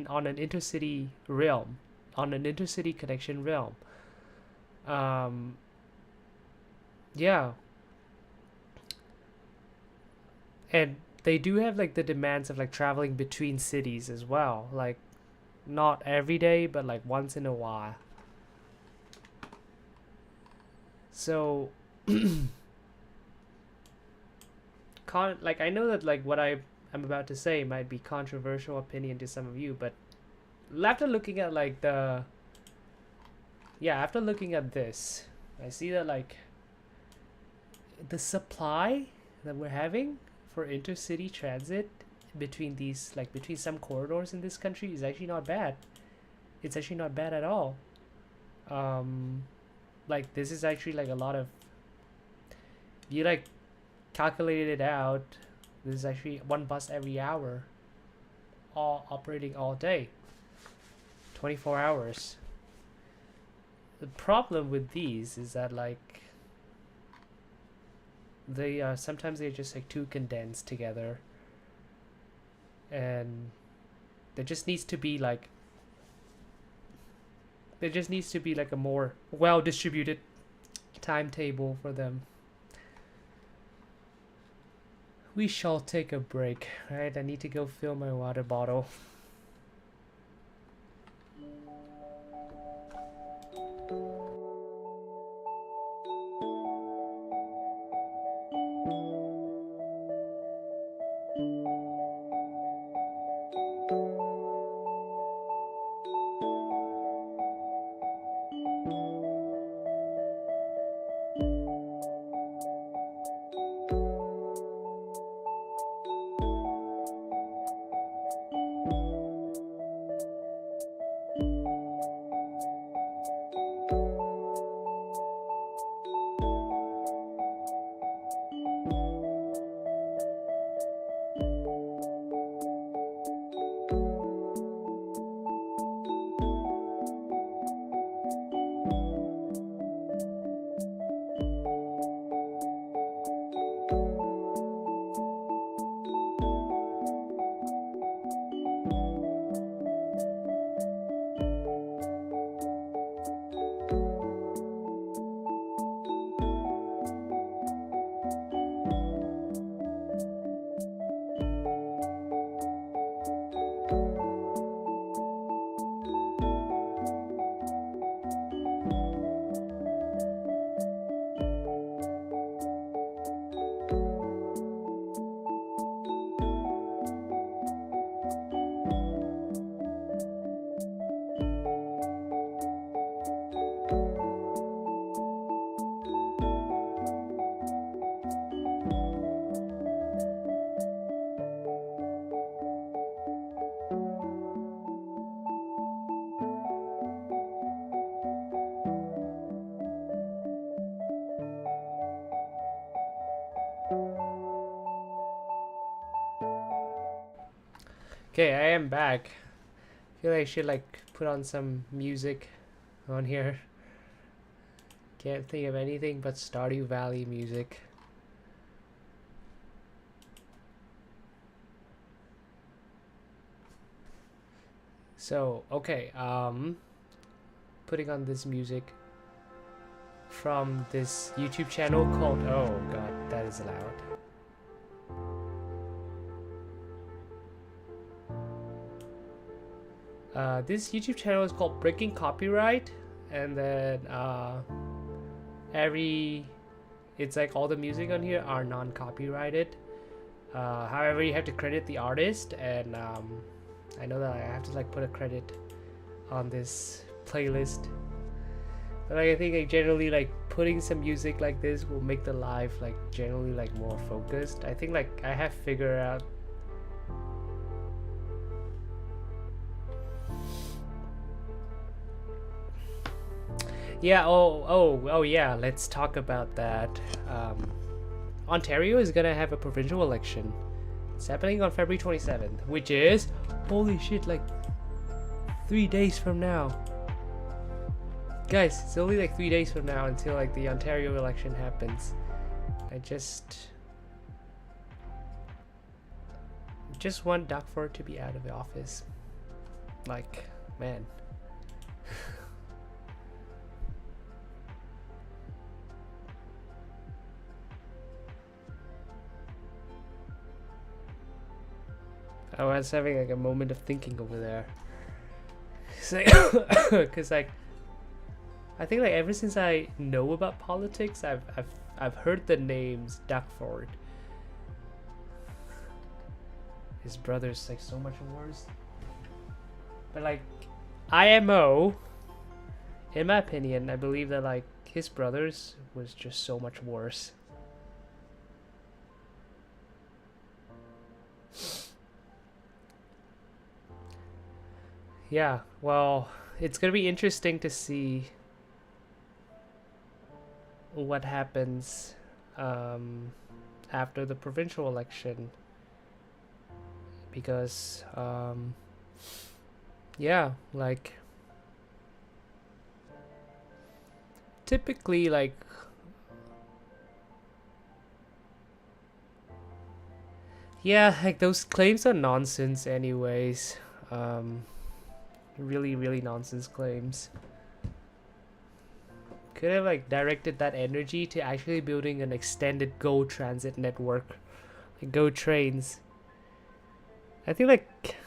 [SPEAKER 1] on an intercity realm, on an intercity connection realm. Yeah, and they do have like the demands of like traveling between cities as well, like not every day but like once in a while. So like I know that like what I'm about to say might be controversial opinion to some of you, but after looking at like after looking at this, I see that like the supply that we're having for intercity transit between these, like between some corridors in this country, is actually not bad. It's actually not bad at all. Like this is actually like a lot of, if you like calculated it out, this is actually one bus every hour, all operating all day, 24 hours. The problem with these is that like they sometimes they're just like too condensed together, and there just needs to be like there just needs to be like a more well distributed timetable for them. We shall take a break, right? I need to go fill my water bottle. Okay, I am back. I feel like I should like put on some music on here. Can't think of anything but Stardew Valley music. So, okay, putting on this music from this YouTube channel called, oh god, that is loud. This YouTube channel is called Breaking Copyright, and then it's like all the music on here are non-copyrighted. However, you have to credit the artist, and I know that I have to like put a credit on this playlist. But like, I think like generally like putting some music like this will make the live like generally like more focused. I think like I have figured out. Yeah, oh yeah, let's talk about that. Ontario is gonna have a provincial election. It's happening on February 27th, which is, holy shit, like 3 days from now. Guys, it's only like 3 days from now until like the Ontario election happens. I just want Duckford to be out of the office. Like, man. I was having like a moment of thinking over there. Cause like I think like ever since I know about politics, I've heard the names Duckford. His brother's like so much worse. But like IMO, in my opinion, I believe that like his brother's was just so much worse. Yeah, well, it's gonna be interesting to see what happens after the provincial election, because yeah, like typically like yeah, like those claims are nonsense anyways. Really nonsense claims. could have like directed that energy to actually building an extended GO transit network, like GO trains. I think like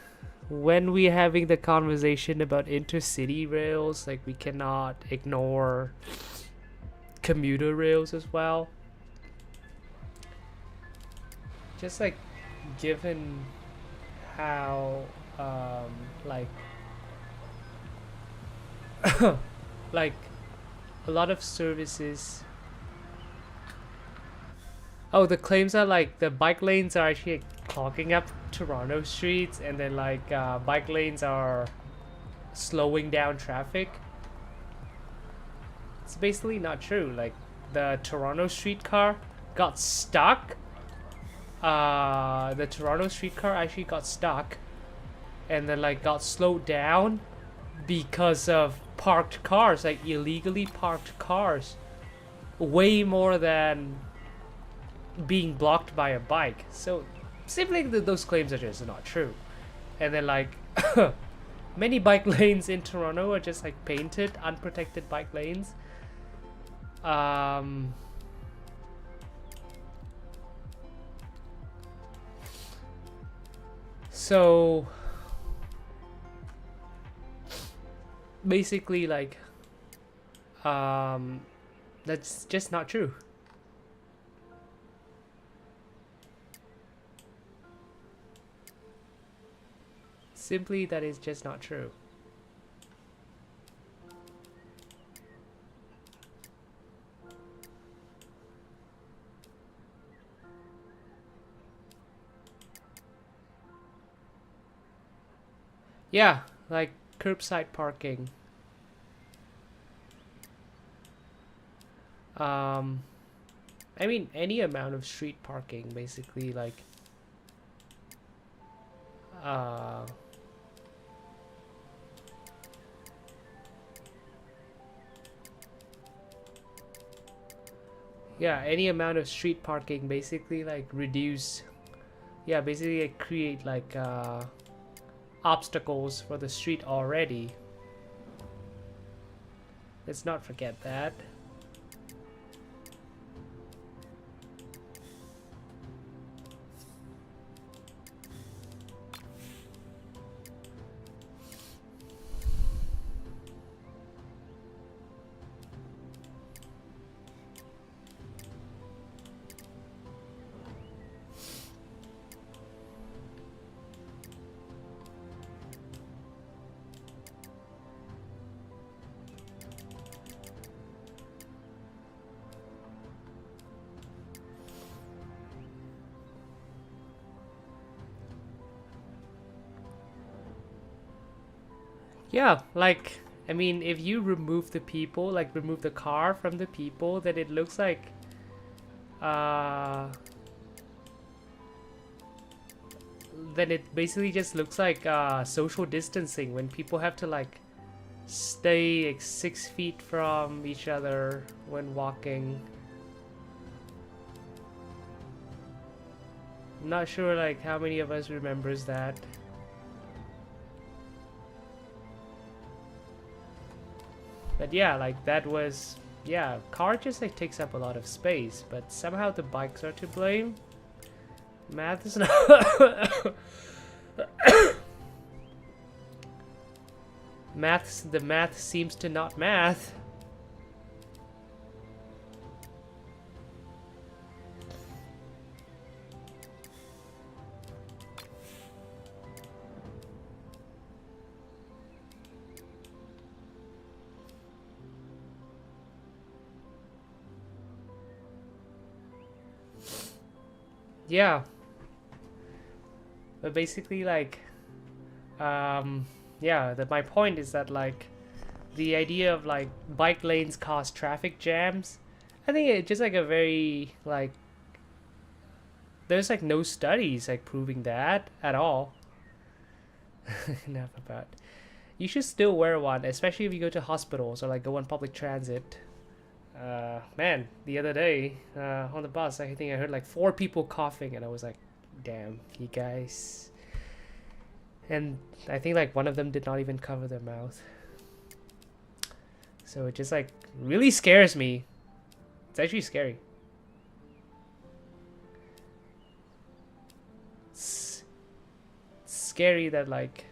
[SPEAKER 1] when we're having the conversation about intercity rails, like we cannot ignore commuter rails as well. Just like given how like like a lot of services. Oh, the claims are like the bike lanes are actually clogging up Toronto streets, and then like bike lanes are slowing down traffic. It's basically not true. Like the Toronto streetcar got stuck. The Toronto streetcar actually got stuck, and then like got slowed down because of parked cars, like illegally parked cars, way more than being blocked by a bike. So simply those claims are just not true. And then like many bike lanes in Toronto are just like painted unprotected bike lanes. So basically like that's just not true. Simply that is just not true. Yeah, like curbside parking. I mean any amount of street parking basically, like yeah, any amount of street parking basically like reduce, yeah, basically like create like obstacles for the street already. Let's not forget that. Yeah, like, I mean, if you remove the people, like remove the car from the people, then it looks like, then it basically just looks like social distancing when people have to like stay like 6 feet from each other when walking. I'm not sure like how many of us remembers that. But yeah, like that was, yeah, car just like takes up a lot of space, but somehow the bikes are to blame. Math is not the math seems to not math. Yeah, but basically like yeah, my point is that like the idea of like bike lanes cause traffic jams, I think it's just like a very like, there's like no studies like proving that at all. Enough about, you should still wear one, especially if you go to hospitals or like go on public transit. Man, the other day on the bus, I think I heard like 4 people coughing, and I was like, damn, you guys. And I think like one of them did not even cover their mouth. So it just like really scares me. It's actually scary. It's scary that like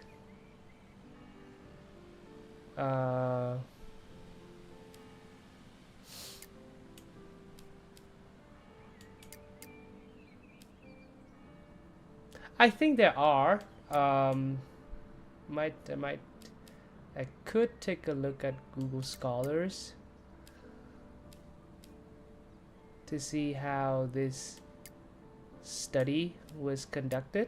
[SPEAKER 1] I think there are. I could take a look at Google Scholars to see how this study was conducted.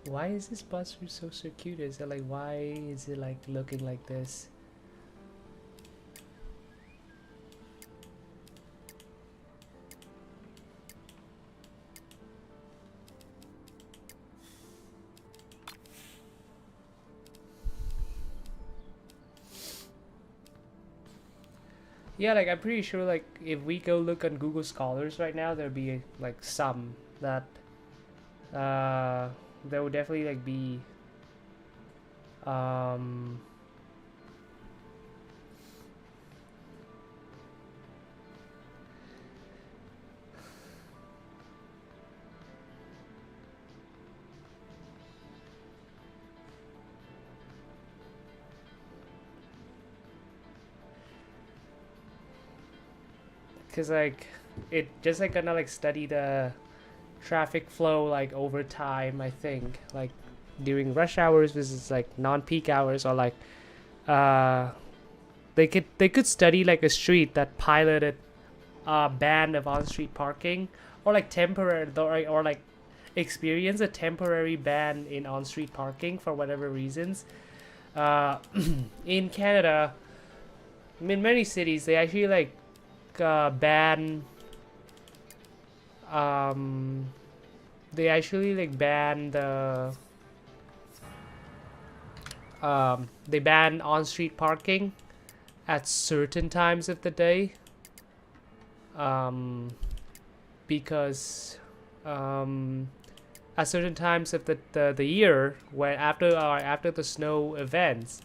[SPEAKER 1] Why is this bus route so circuitous? Like, why is it like looking like this? Yeah, like I'm pretty sure like if we go look on Google Scholars right now, there'll be like some that there will definitely like be because like it just like gonna like study the traffic flow like over time, I think, like during rush hours versus like non-peak hours, or like they could study like a street that piloted a ban of on-street parking, or like temporary or like experience a temporary ban in on-street parking for whatever reasons. In Canada, in many cities, they actually like ban they actually like ban the they ban on-street parking at certain times of the day, because at certain times of the year, when after the snow events,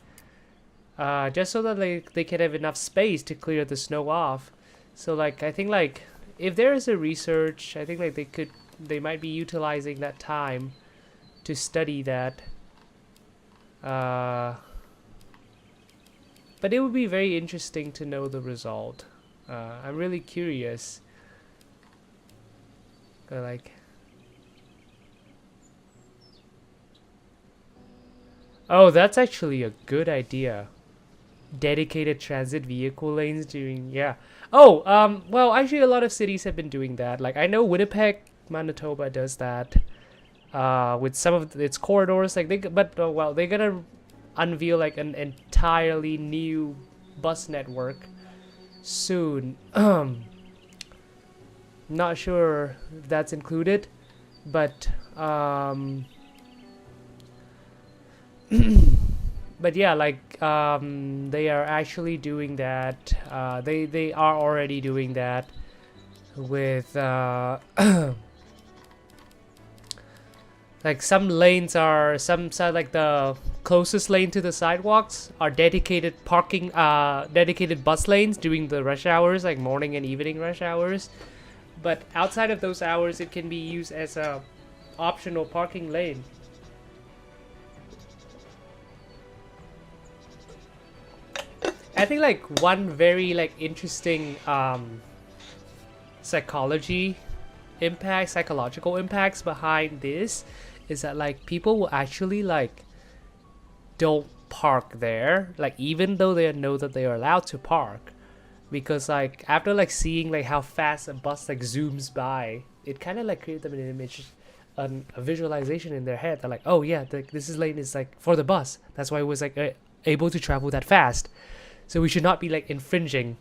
[SPEAKER 1] just so that they can have enough space to clear the snow off. So like I think like if there is a research, I think like they might be utilizing that time to study that. But it would be very interesting to know the result. I'm really curious. Like, oh, that's actually a good idea. Dedicated transit vehicle lanes during, yeah. Oh, well, actually a lot of cities have been doing that. Like I know Winnipeg, Manitoba does that with some of its corridors. Like well, they're gonna unveil like an entirely new bus network soon. Not sure if that's included, but but yeah, like they are actually doing that. They are already doing that with like some lanes are some side, like the closest lane to the sidewalks are dedicated parking dedicated bus lanes during the rush hours, like morning and evening rush hours. But outside of those hours, it can be used as a optional parking lane. I think like one very like interesting psychological impacts behind this is that like people will actually like don't park there, like even though they know that they are allowed to park, because like after like seeing like how fast a bus like zooms by, it kind of like creates them an image, a visualization in their head. They're like, oh yeah, this lane is like for the bus, that's why it was like able to travel that fast, so we should not be like infringing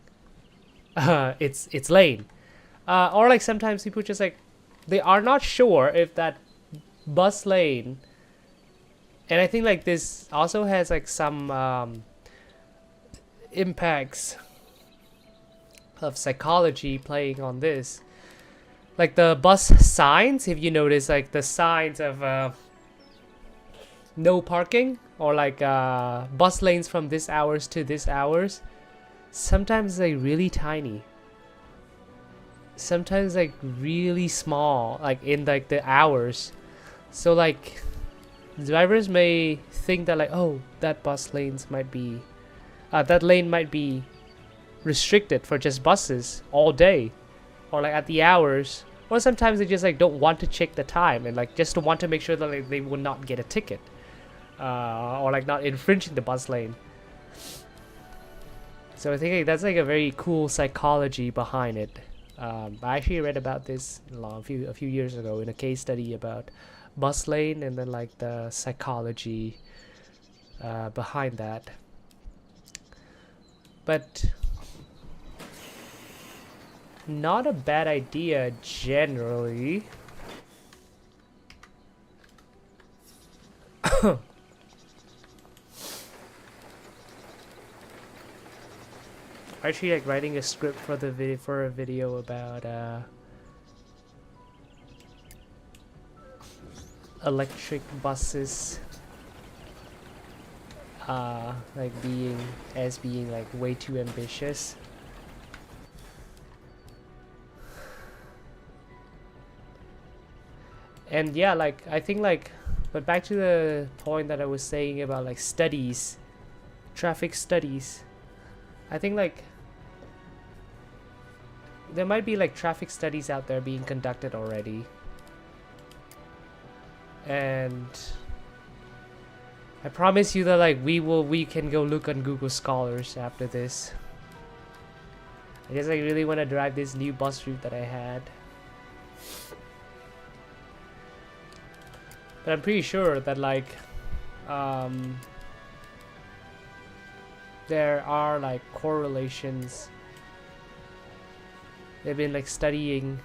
[SPEAKER 1] its lane. Or like sometimes people just like they are not sure if that bus lane, and I think like this also has like some impacts of psychology playing on this. like the bus signs, if you notice, like the signs of no parking, or like bus lanes from this hours to this hours, sometimes like really tiny, sometimes like really small, like in like the hours. So like drivers may think that like, oh, that bus lanes might be that lane might be restricted for just buses all day, or like at the hours, or sometimes they just like don't want to check the time and like just want to make sure that like, they will not get a ticket, or like not infringing the bus lane. So I think like, that's like a very cool psychology behind it. I actually read about this a few years ago in a case study about bus lane, and then like the psychology behind that. But not a bad idea generally. Actually, like writing a script for the video about electric buses, like being like way too ambitious. And yeah, like I think like, but back to the point that I was saying about like studies, traffic studies. I think like there might be like traffic studies out there being conducted already, and I promise you that like we can go look on Google Scholars after this. I guess I really want to drive this new bus route that I had, but I'm pretty sure that like there are like correlations. They've been like studying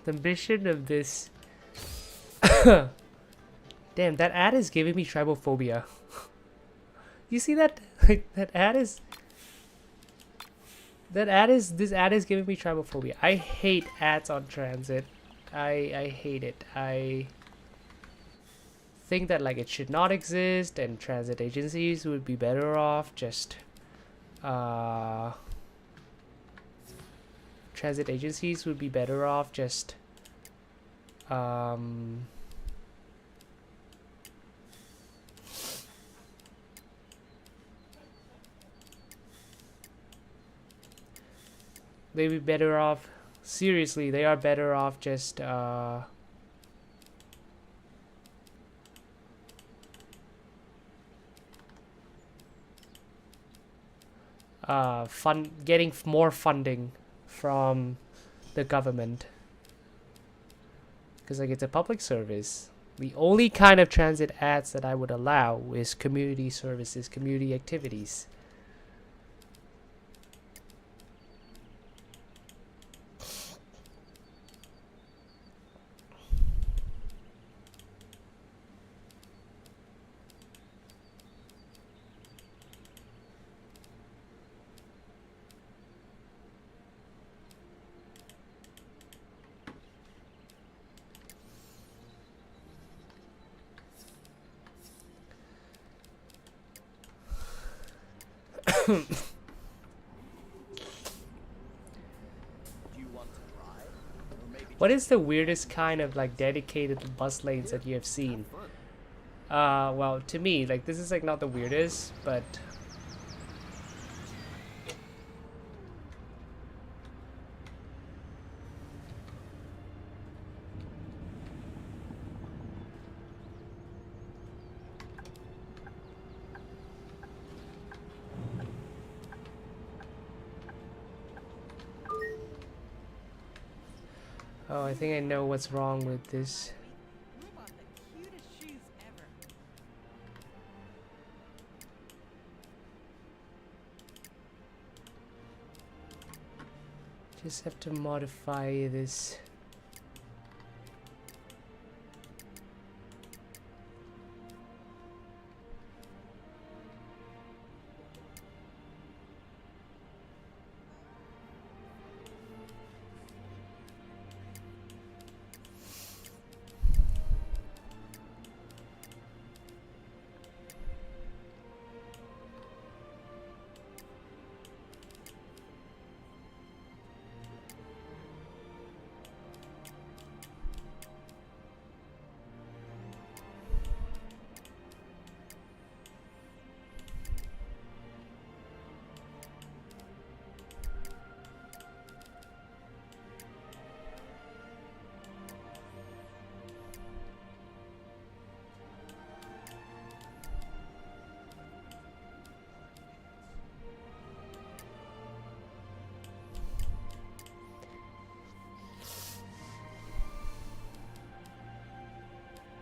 [SPEAKER 1] the mission of this. Damn, that ad is giving me trypophobia. You see that? This ad is giving me trypophobia. I hate ads on transit. I hate it. I think that like it should not exist, and transit agencies would be better off just they'd be better off, seriously, they are better off just getting more funding from the government, because like it's a public service. The only kind of transit ads that I would allow is community services, community activities. What is the weirdest kind of like dedicated bus lanes that you have seen? Well, to me, like this is like not the weirdest, but Oh, I think I know what's wrong with this.
[SPEAKER 3] You bought the cutest shoes ever.
[SPEAKER 1] Just have to modify this.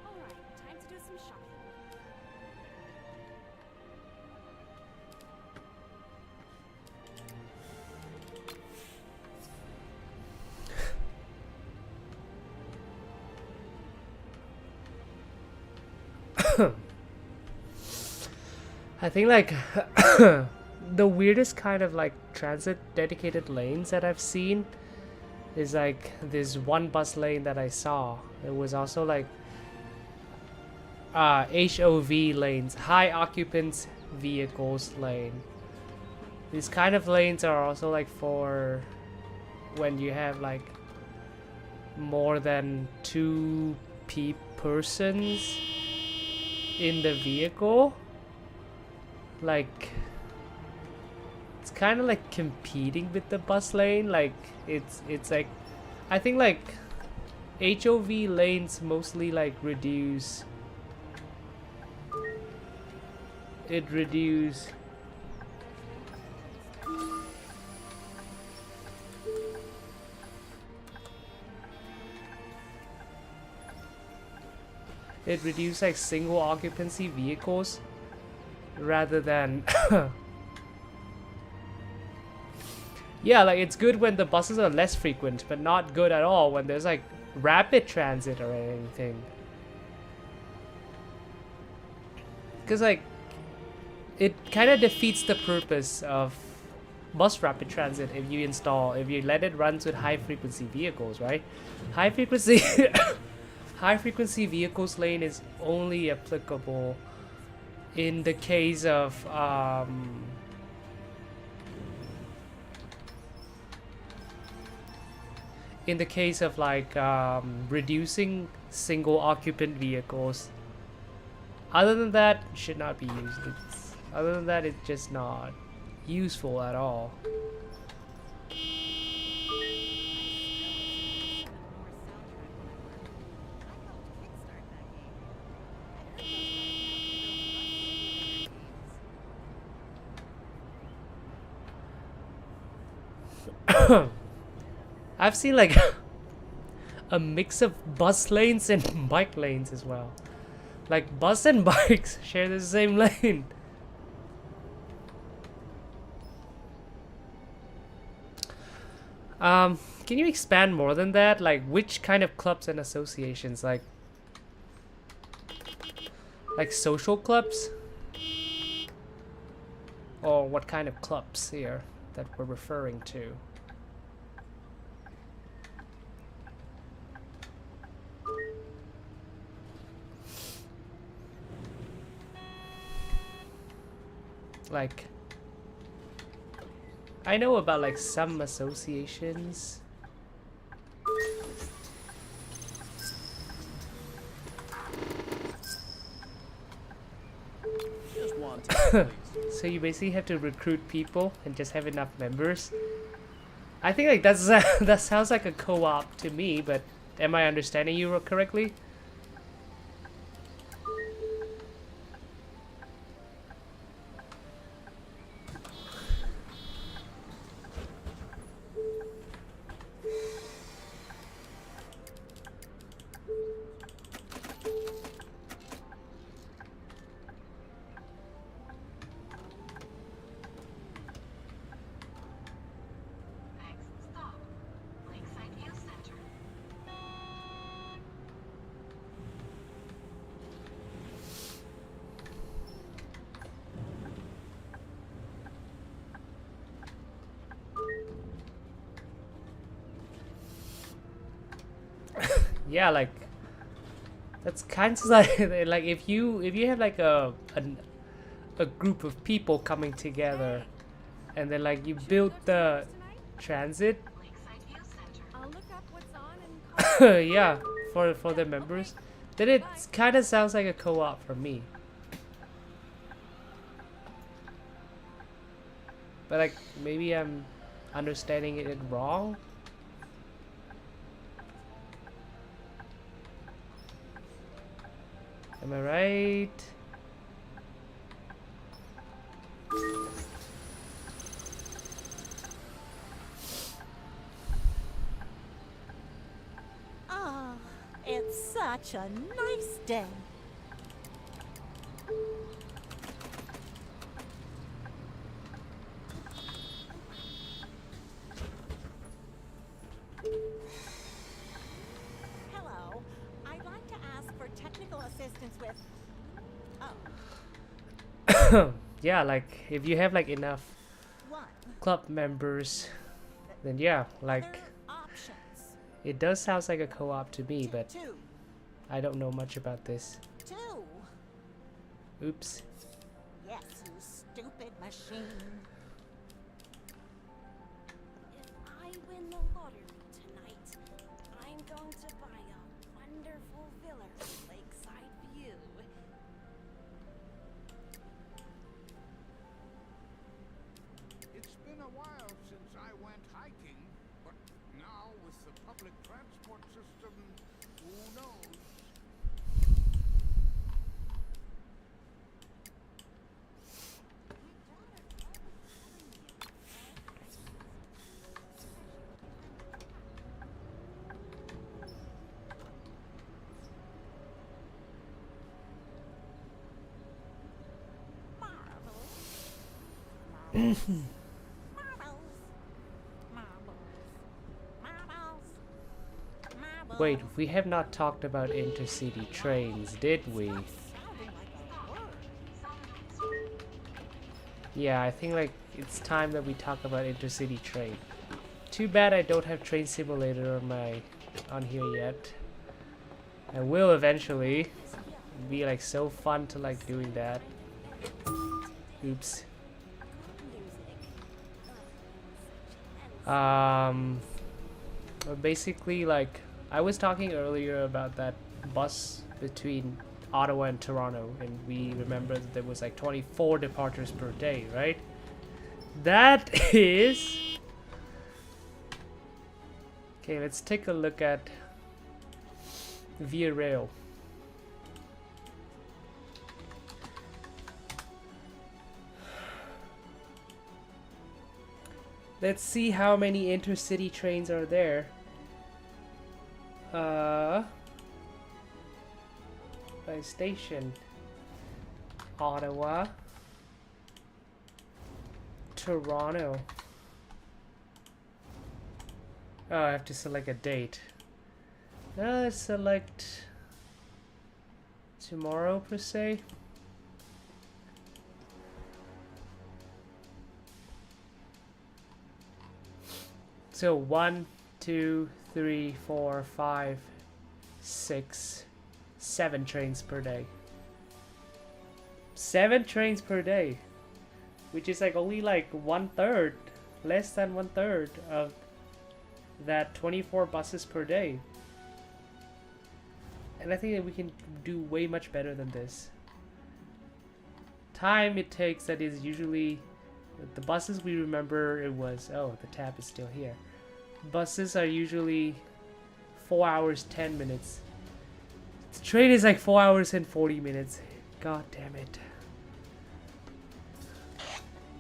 [SPEAKER 3] Alright, time to do some shopping.
[SPEAKER 1] I think like the weirdest kind of like transit dedicated lanes that I've seen is like this one bus lane that I saw. It was also like HOV lanes, high occupants vehicles lane. These kind of lanes are also like for when you have like more than 2 persons in the vehicle. Like it's kind of like competing with the bus lane. Like it's like I think like HOV lanes mostly like reduce like single occupancy vehicles rather than yeah, like it's good when the buses are less frequent, but not good at all when there's like rapid transit or anything. Because like it kind of defeats the purpose of bus rapid transit if you let it run with high frequency vehicles, right? High frequency high frequency vehicles lane is only applicable in the case of like reducing single occupant vehicles. Other than that, it should not be used. Other than that, it's just not useful at all. I've seen like a mix of bus lanes and bike lanes as well. Like bus and bikes share the same lane. Can you expand more than that? Like which kind of clubs and associations? Like social clubs? Or what kind of clubs here that we're referring to? Like I know about like some associations. So you basically have to recruit people and just have enough members. I think like that's that sounds like a co-op to me, but am I understanding you correctly? yeah, like that's kind of like like if you have like a group of people coming together, and then like you build the transit,
[SPEAKER 3] I'll look up what's on and
[SPEAKER 1] yeah, for the members, then it kind of sounds like a co-op for me. But like maybe I'm understanding it wrong. Am I right?
[SPEAKER 7] Ah, it's such a nice day. Hello, I'd like to ask for technical assistance with... Oh,
[SPEAKER 1] Yeah, like if you have like enough
[SPEAKER 7] one.
[SPEAKER 1] club members, then yeah, like
[SPEAKER 7] Other options.
[SPEAKER 1] it does sound like a co-op to me, but
[SPEAKER 7] Two.
[SPEAKER 1] I don't know much about this.
[SPEAKER 7] Two.
[SPEAKER 1] Oops.
[SPEAKER 7] Yes, you stupid machine.
[SPEAKER 8] If I win the lottery tonight, I'm going to buy a wonderful villa with lakeside view.
[SPEAKER 9] It's been a while since I went hiking, but now with the public transport system, who knows?
[SPEAKER 7] Marbles. Marbles. Marbles. Marbles.
[SPEAKER 1] Wait, we have not talked about intercity trains, did we?
[SPEAKER 7] Sounding like a word.
[SPEAKER 1] Yeah, I think like it's time that we talk about intercity train. Too bad I don't have train simulator on here yet. I will eventually. It'd be like so fun to like doing that. Oops. Basically, like I was talking earlier about that bus between Ottawa and Toronto, and we remember that there was like 24 departures per day, right? That is... Okay, let's take a look at Via Rail. Let's see how many intercity trains are there. By station. Ottawa. Toronto. Oh, I have to select a date. Let's select tomorrow per se. So 1, 2, 3, 4, 5, 6, 7 trains per day. 7 trains per day, which is like only like 1/3, less than 1/3 of that 24 buses per day. And I think that we can do way much better than this. Time it takes, that is usually the buses we remember, it was, oh, the tab is still here. Buses are usually 4 hours 10 minutes. The train is like 4 hours and 40 minutes. God damn it.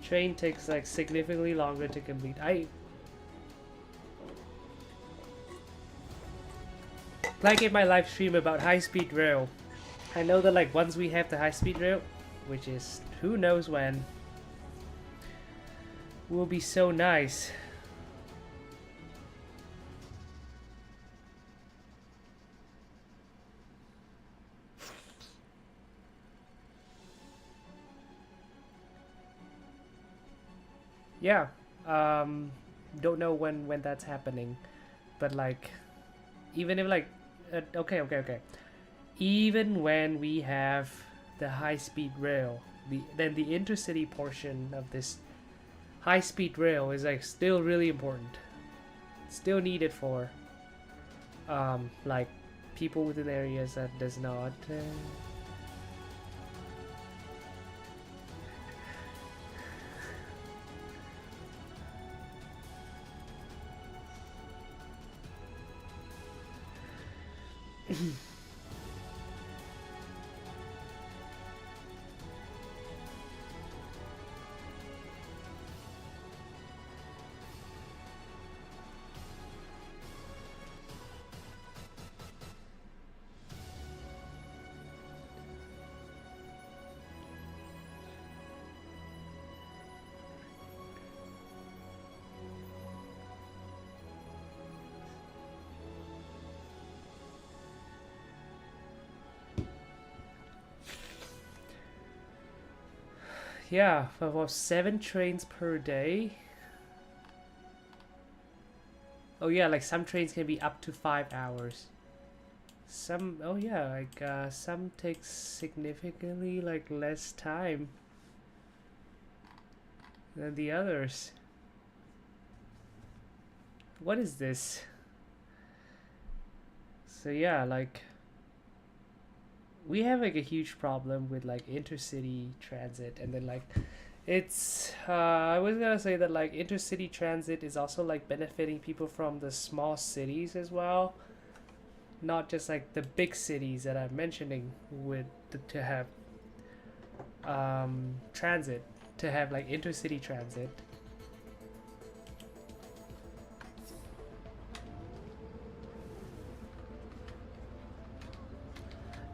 [SPEAKER 1] Train takes like significantly longer to complete. Like in my live stream about high-speed rail, I know that like once we have the high-speed rail, which is who knows when, will be so nice. Yeah, don't know when that's happening, but like even if like Okay. Even when we have the high-speed rail, then the intercity portion of this high-speed rail is like still really important. Still needed for like people within areas that does not. Yeah, about 7 trains per day. Oh yeah, like some trains can be up to 5 hours. Some, oh yeah, like some takes significantly like less time than the others. What is this? So yeah, like we have like a huge problem with like intercity transit, and then like it's I was gonna say that like intercity transit is also like benefiting people from the small cities as well, not just like the big cities that I'm mentioning with to have transit, to have like intercity transit.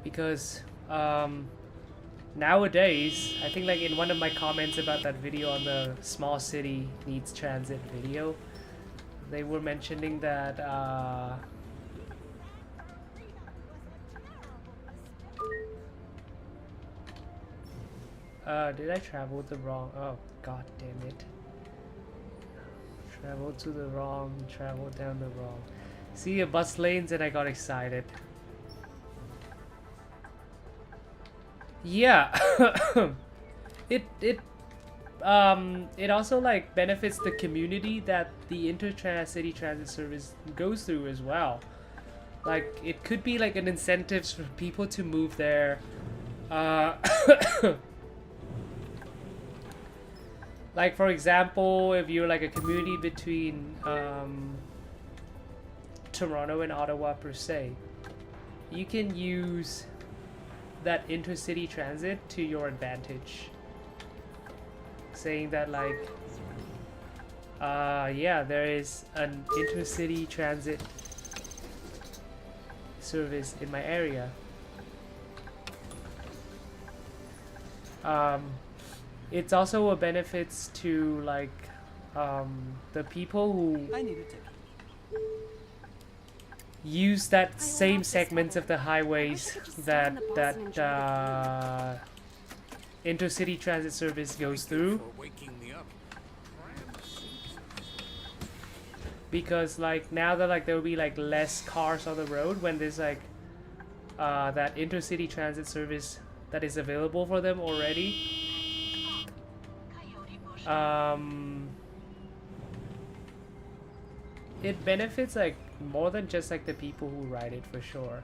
[SPEAKER 1] Because nowadays, I think like in one of my comments about that video on the small city needs transit video, they were mentioning that did I travel the wrong? Oh god damn it! Traveled to the wrong, traveled down the wrong. See a bus lanes and I got excited. Yeah. it also like benefits the community that the Intercity Transit Service goes through as well. Like it could be like an incentive for people to move there. Like for example, if you're like a community between Toronto and Ottawa per se, you can use that intercity transit to your advantage, saying that like yeah, there is an intercity transit service in my area. It's also a benefits to like the people who use that same segments of the highways that intercity transit service goes through, because like now that like there will be like less cars on the road when there's like that intercity transit service that is available for them already. It benefits like more than just like the people who ride it, for sure.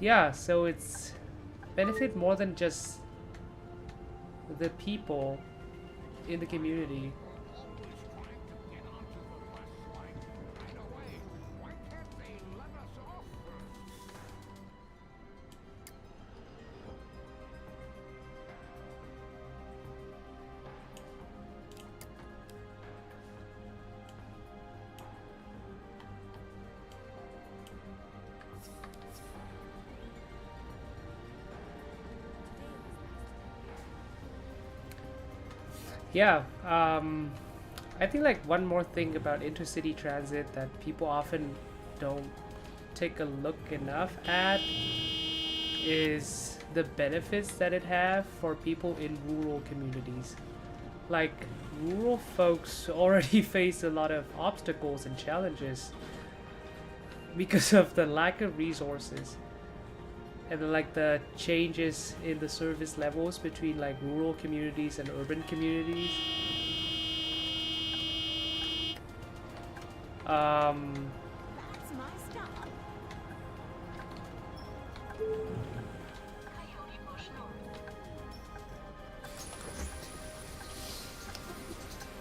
[SPEAKER 1] Yeah, so it's benefit more than just the people in the community. Yeah, I think like one more thing about intercity transit that people often don't take a look enough at is the benefits that it have for people in rural communities. Like, rural folks already face a lot of obstacles and challenges because of the lack of resources and like the changes in the service levels between like rural communities and urban communities.
[SPEAKER 7] That's my stop.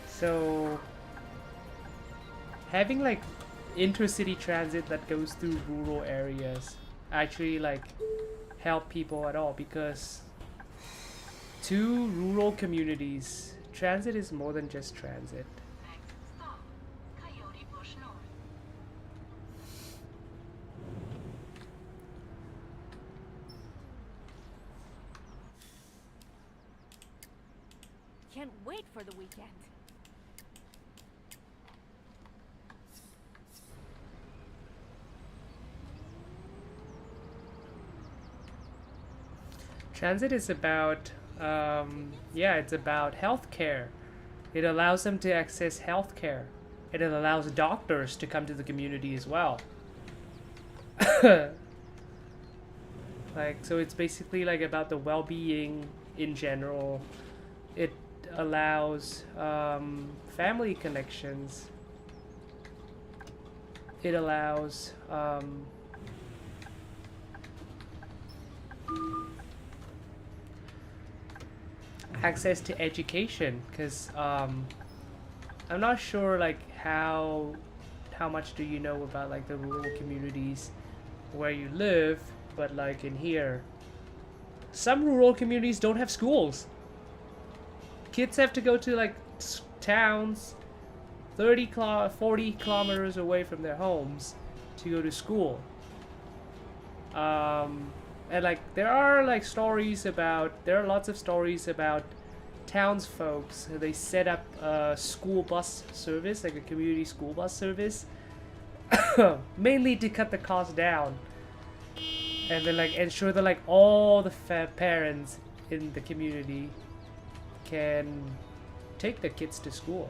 [SPEAKER 1] So having like intercity transit that goes through rural areas actually like help people at all, because to rural communities transit is more than just transit.
[SPEAKER 7] Can't wait for the weekend.
[SPEAKER 1] Transit is about yeah, it's about healthcare. It allows them to access healthcare. It allows doctors to come to the community as well. Like, so it's basically like about the well-being in general. It allows family connections. It allows access to education, because I'm not sure like how much do you know about like the rural communities where you live, but like in here, some rural communities don't have schools. Kids have to go to like towns 40 kilometers away from their homes to go to school. And like there are lots of stories about townsfolk. They set up a school bus service, like a community school bus service, mainly to cut the cost down, and then like ensure that like all the parents in the community can take their kids to school.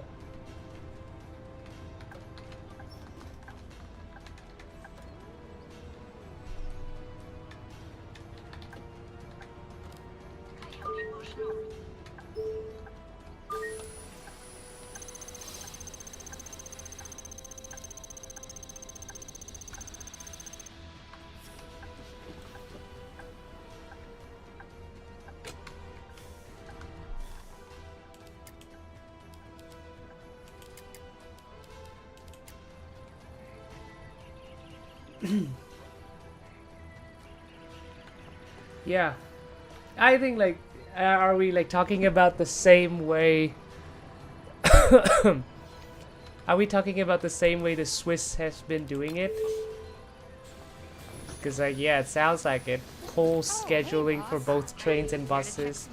[SPEAKER 1] Yeah, I think like are we like talking about the same way? Are we talking about the same way the Swiss has been doing it? Because like yeah, it sounds like it. Whole scheduling for both trains and buses.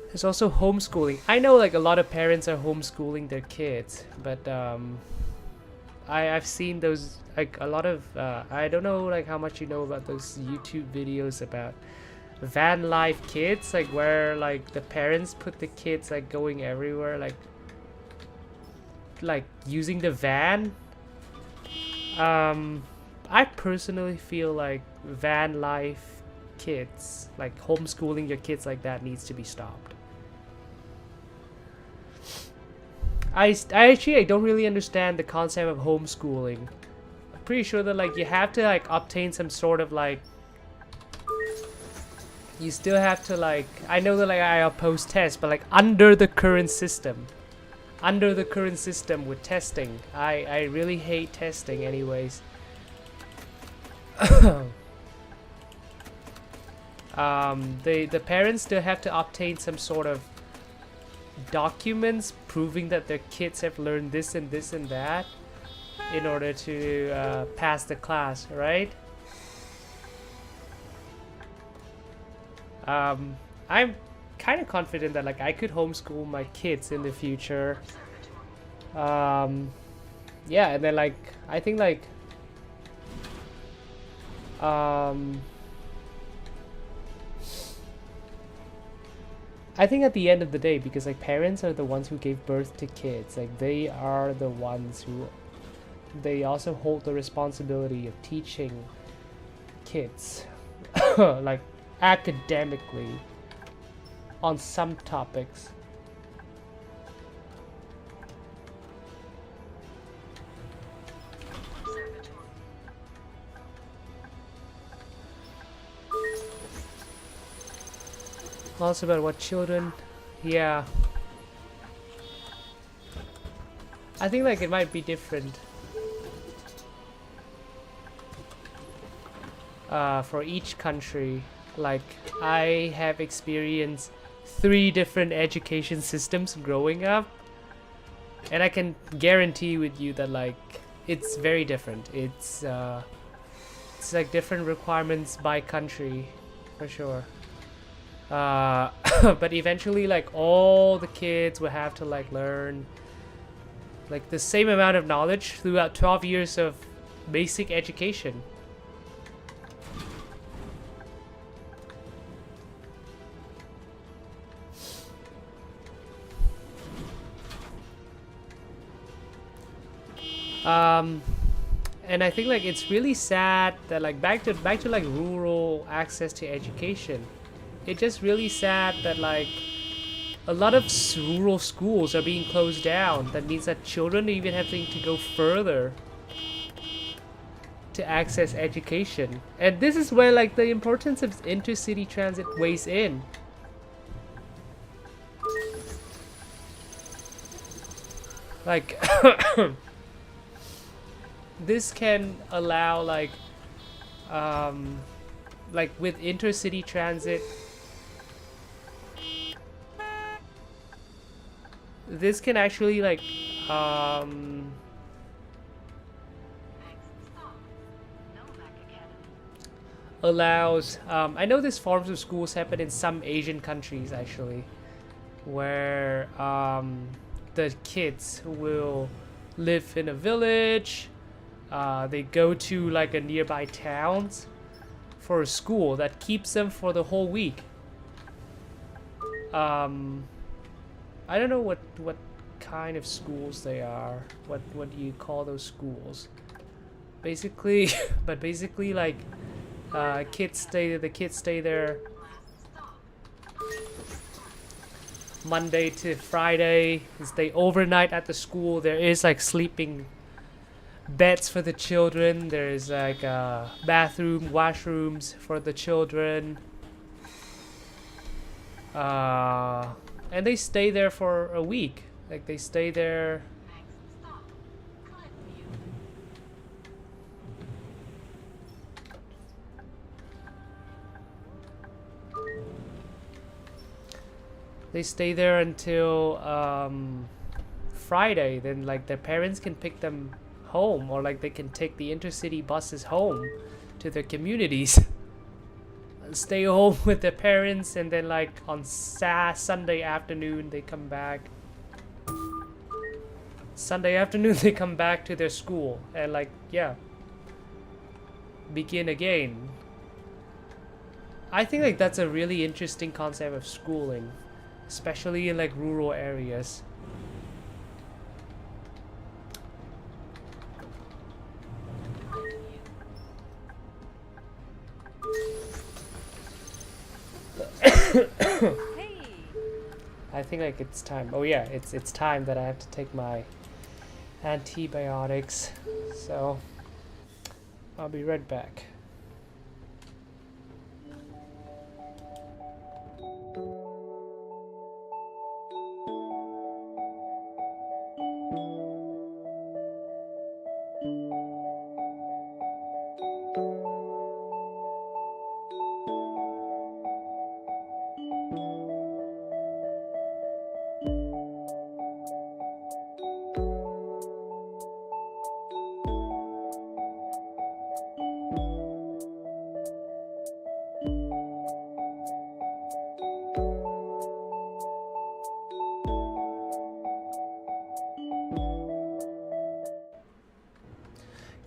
[SPEAKER 1] There's also homeschooling. I know like a lot of parents are homeschooling their kids, but I've seen those like a lot of I don't know like how much you know about those YouTube videos about van life kids, like where like the parents put the kids like going everywhere, like using the van. I personally feel like van life kids, like homeschooling your kids like that, needs to be stopped. I don't really understand the concept of homeschooling. I'm pretty sure that like you have to like obtain some sort of like, you still have to like, I know that like I oppose tests, but like under the current system with testing, I really hate testing anyways. The parents still have to obtain some sort of documents proving that their kids have learned this and this and that in order to pass the class, right? I'm kind of confident that like I could homeschool my kids in the future. Yeah, and then like I think like I think at the end of the day, because like parents are the ones who gave birth to kids, like they are the ones who they also hold the responsibility of teaching kids like academically on some topics. Also about what children, yeah. I think like it might be different for each country. Like I have experienced 3 different education systems growing up, and I can guarantee with you that like it's very different. It's like different requirements by country for sure. But eventually like all the kids will have to like learn like the same amount of knowledge throughout 12 years of basic education. And I think like it's really sad that like back to like rural access to education. It's just really sad that like a lot of rural schools are being closed down. That means that children even having to go further to access education. And this is where like the importance of intercity transit weighs in. Like this can allow like with intercity transit, this can actually like allows I know this forms of schools happen in some Asian countries actually, where the kids will live in a village, they go to like a nearby towns for a school that keeps them for the whole week. I don't know what kind of schools they are. What do you call those schools? Basically, but basically like the kids stay there Monday to Friday, and stay overnight at the school. There is like sleeping beds for the children. There's like bathroom, washrooms for the children. And they stay there for a week. Like they stay there. They stay there until Friday. Then like their parents can pick them home, or like they can take the intercity buses home to their communities. Stay home with their parents, and then like on Sunday afternoon they come back. Sunday afternoon they come back to their school and like yeah, begin again. I think like that's a really interesting concept of schooling, especially in like rural areas. I think like it's time. Oh yeah, it's time that I have to take my antibiotics. So I'll be right back.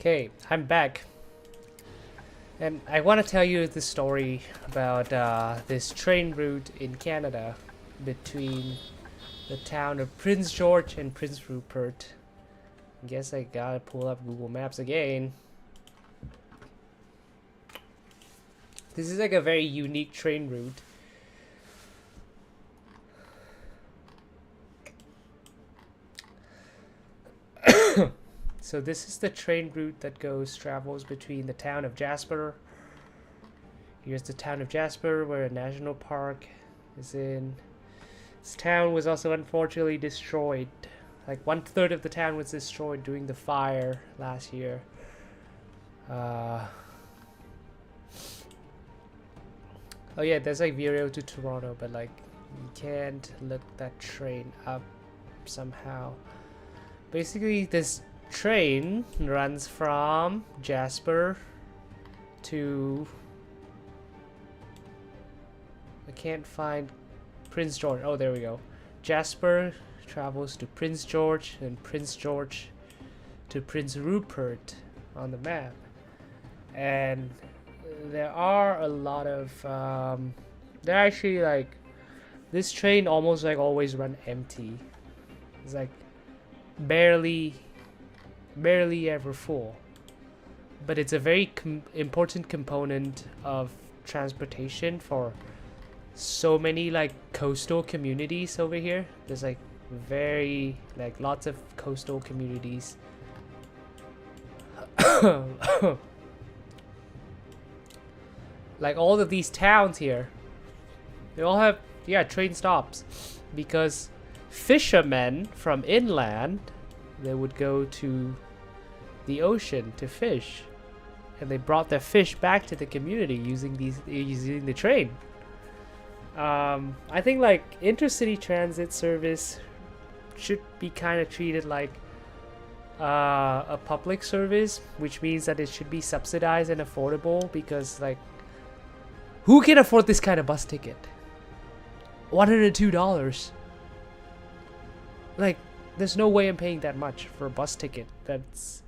[SPEAKER 1] Okay, I'm back. And I want to tell you the story about this train route in Canada between the town of Prince George and Prince Rupert. I guess I gotta pull up Google Maps again. This is like a very unique train route. So this is the train route that travels between the town of Jasper. Here's the town of Jasper, where a national park is in. This town was also unfortunately destroyed. Like 1/3 of the town was destroyed during the fire last year. Oh yeah, there's like Vero to Toronto, but like you can't look that train up somehow. Basically, this train runs from Jasper to... I can't find Prince George. Oh, there we go. Jasper travels to Prince George, and Prince George to Prince Rupert on the map. And there are a lot of... they're actually like... This train almost like always run empty. It's like barely ever full, but it's a very important component of transportation for so many like coastal communities over here. There's like lots of coastal communities. Like all of these towns here, they all have train stops, because fishermen from inland, they would go to the ocean to fish, and they brought their fish back to the community using the train. I think like Intercity Transit service should be kind of treated like a public service, which means that it should be subsidized and affordable, because like who can afford this kind of bus ticket? $102. Like, there's no way I'm paying that much for a bus ticket. That's...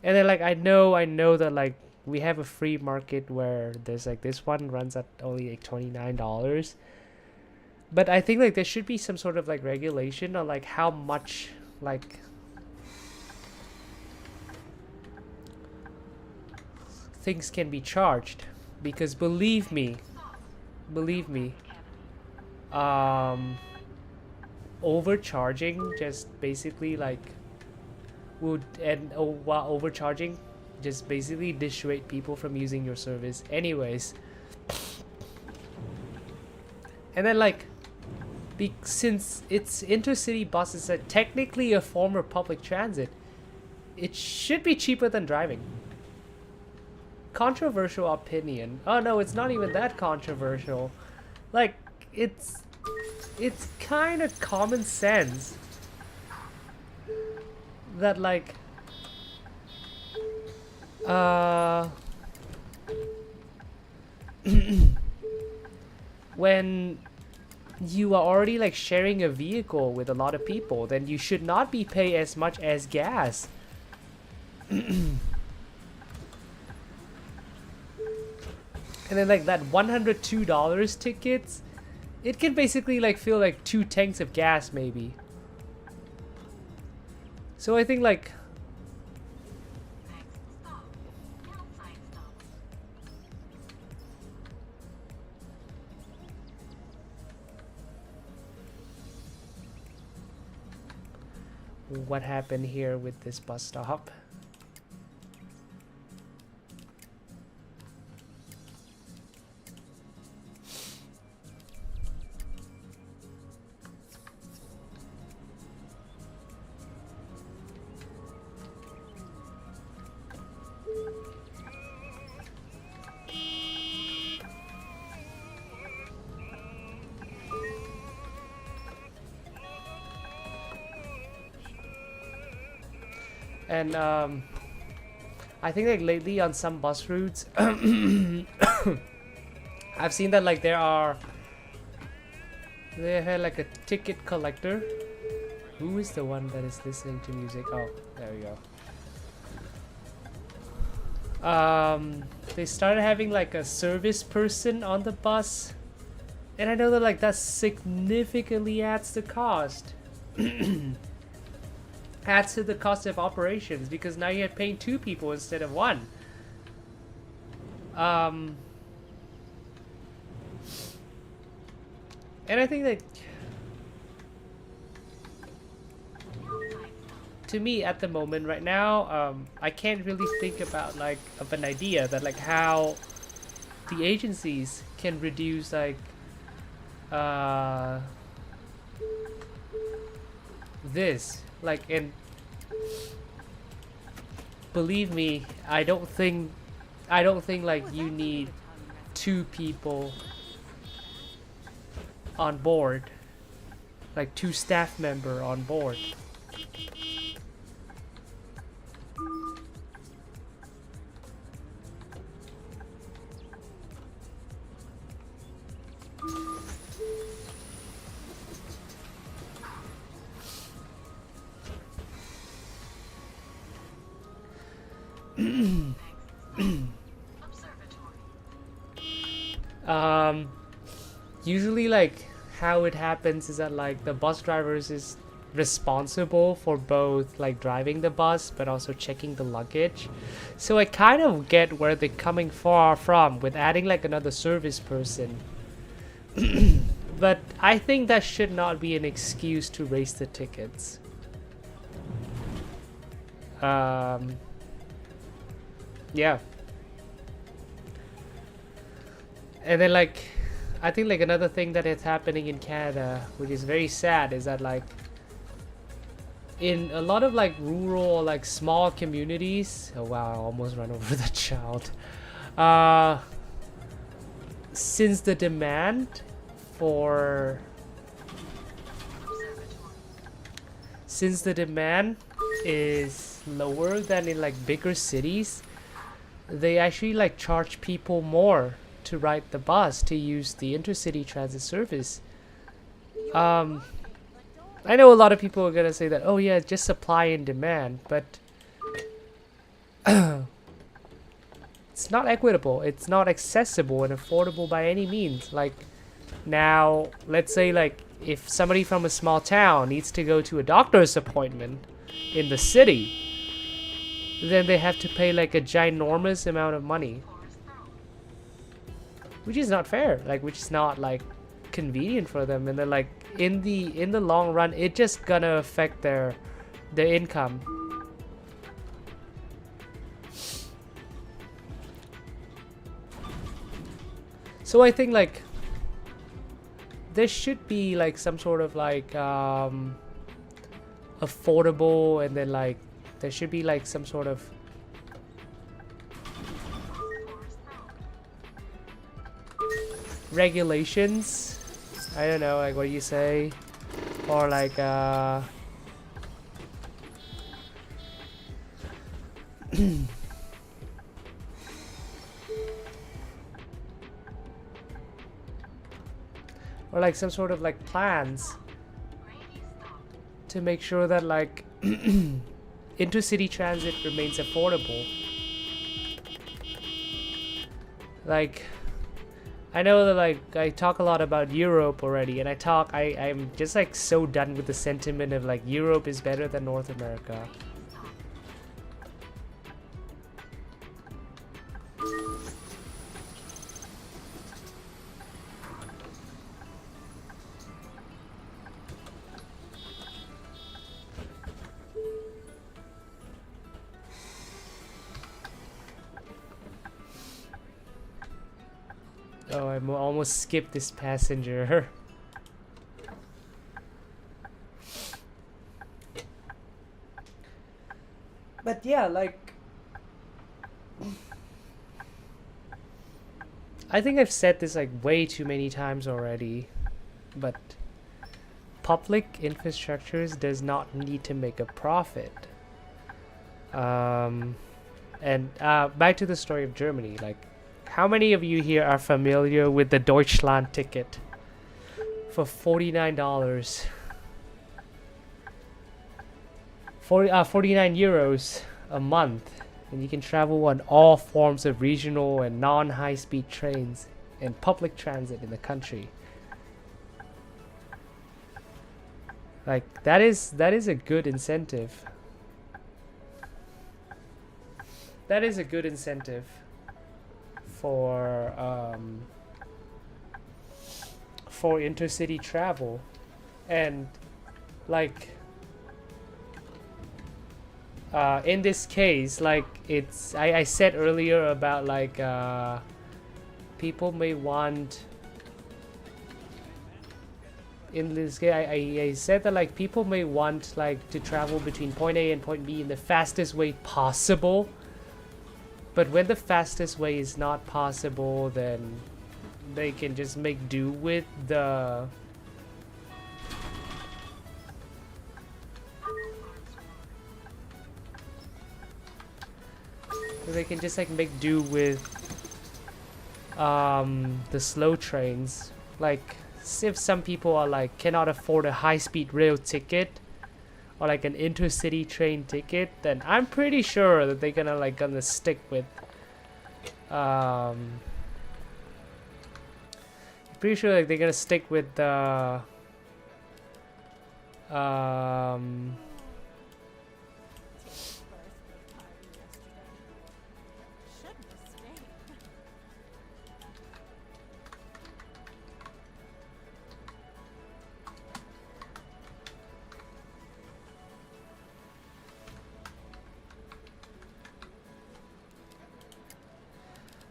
[SPEAKER 1] And then like I know that like we have a free market where there's like this one runs at only like $29. But I think like there should be some sort of like regulation on like how much like things can be charged, because believe me, overcharging just basically like overcharging just basically dissuade people from using your service anyways. And then like since it's intercity buses are technically a form of public transit, it should be cheaper than driving. Controversial opinion. Oh no, it's not even that controversial. Like it's kind of common sense that like when you are already like sharing a vehicle with a lot of people, then you should not be paying as much as gas. And then like that $102 tickets, it can basically like fill like 2 tanks of gas maybe. So I think like what happened here with this bus stop? And I think like lately on some bus routes I've seen that like they have like a ticket collector. Who is the one that is listening to music? Oh, there we go. they started having like a service person on the bus, and I know that like that significantly adds the cost. Adds to the cost of operations, because now you're paying 2 people instead of 1. And I think that, to me at the moment right now, I can't really think about like of an idea that like how the agencies can reduce like this, like, and believe me, I don't think like you need 2 people on board, like 2 staff member on board. Usually like how it happens is that like the bus drivers is responsible for both like driving the bus but also checking the luggage. So I kind of get where they're coming far from with adding like another service person. But I think that should not be an excuse to raise the tickets. Yeah. And then like I think like another thing that is happening in Canada, which is very sad, is that like in a lot of like rural or like small communities, oh wow, I almost ran over the child. Since the demand is lower than in like bigger cities, they actually like charge people more to ride the bus, to use the Intercity Transit service. I know a lot of people are gonna say that, oh yeah, just supply and demand, but it's not equitable, it's not accessible and affordable by any means. Like now, let's say like if somebody from a small town needs to go to a doctor's appointment in the city, then they have to pay like a ginormous amount of money, which is not fair, like which is not like convenient for them, and then like in the long run it just gonna affect their income. So I think like there should be like some sort of like affordable, and then like there should be like some sort of regulations, I don't know, like what you say, or like or like some sort of like plans to make sure that like intercity transit remains affordable. Like I know that like I talk a lot about Europe already, and I'm just like so done with the sentiment of like Europe is better than North America. Oh, I almost skipped this passenger. But yeah, like I think I've said this like way too many times already, but public infrastructures does not need to make a profit. And back to the story of Germany, like how many of you here are familiar with the Deutschland ticket for $49? 49 euros a month. and you can travel on all forms of regional and non-high-speed trains and public transit in the country. Like that is a good incentive. That is a good incentive for intercity travel. And like in this case, like it's I said earlier about like people may want, in this case I said that like people may want like to travel between point A and point B in the fastest way possible, but when the fastest way is not possible, then they can just make do with the make do with the slow trains. Like if some people are like cannot afford a high-speed rail ticket or like an intercity train ticket, then I'm pretty sure that they're gonna stick with pretty sure like they're gonna stick with the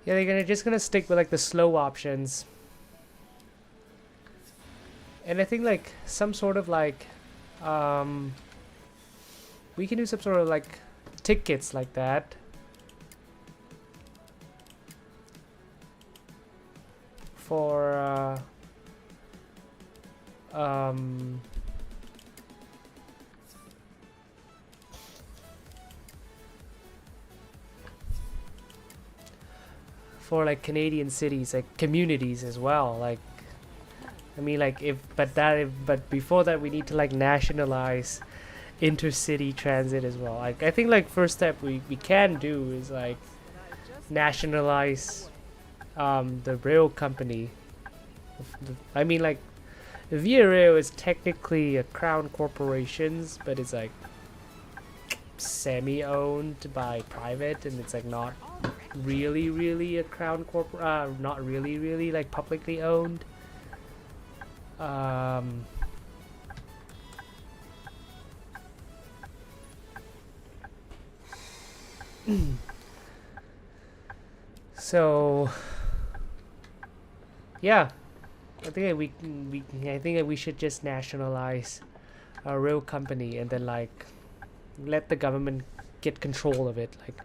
[SPEAKER 1] yeah, they're just gonna stick with like the slow options. And I think like some sort of like we can do some sort of like tickets like that for like Canadian cities, like communities as well. Like I mean like but before that we need to like nationalize intercity transit as well. Like I think like first step we can do is like nationalize the rail company. I mean like Via Rail is technically a crown corporations, but it's like semi-owned by private, and it's like not really a crown not really like publicly owned. So yeah, I think that we should just nationalize a rail company and then like let the government get control of it. Like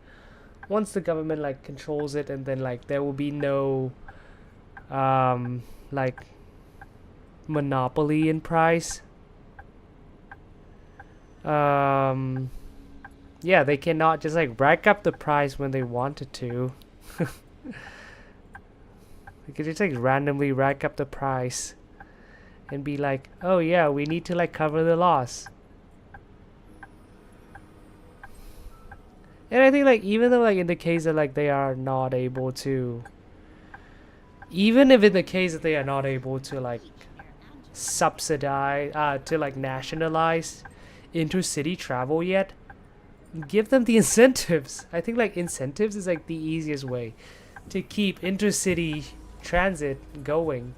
[SPEAKER 1] once the government like controls it, and then like there will be no like monopoly in price. Yeah, they cannot just like rack up the price when they wanted to. They could just like randomly rack up the price and be like, oh yeah, we need to like cover the loss. And I think like even though like in the case that like they are not able to, even if in the case that they are not able to like subsidize to like nationalize intercity travel yet, give them the incentives. I think like incentives is like the easiest way to keep intercity transit going.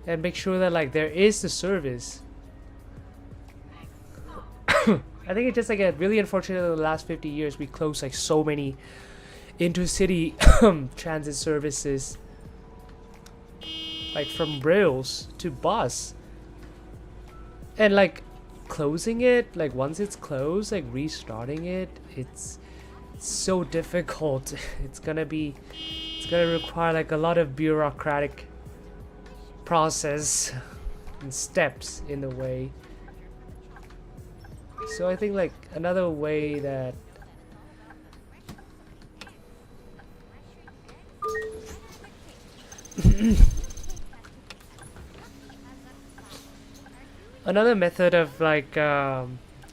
[SPEAKER 1] And make sure that like there is the service. I think it's just like a really unfortunate in the last 50 years we closed like so many intercity transit services, like from rails to bus, and like closing it, like once it's closed, like restarting it, it's so difficult. It's gonna require like a lot of bureaucratic process and steps in the way. So I think like another way that another method of like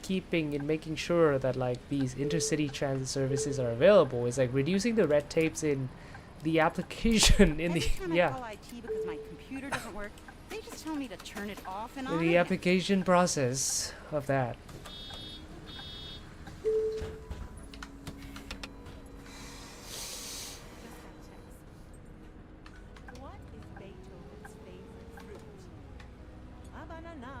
[SPEAKER 1] keeping and making sure that like these intercity transit services are available is like reducing the red tapes in the application in the
[SPEAKER 3] I call IT because my computer doesn't work, they just tell me to turn it off and
[SPEAKER 1] in
[SPEAKER 3] on
[SPEAKER 1] the
[SPEAKER 3] again.
[SPEAKER 1] application process of that.
[SPEAKER 7] What is Beethoven's favorite fruit? A banana.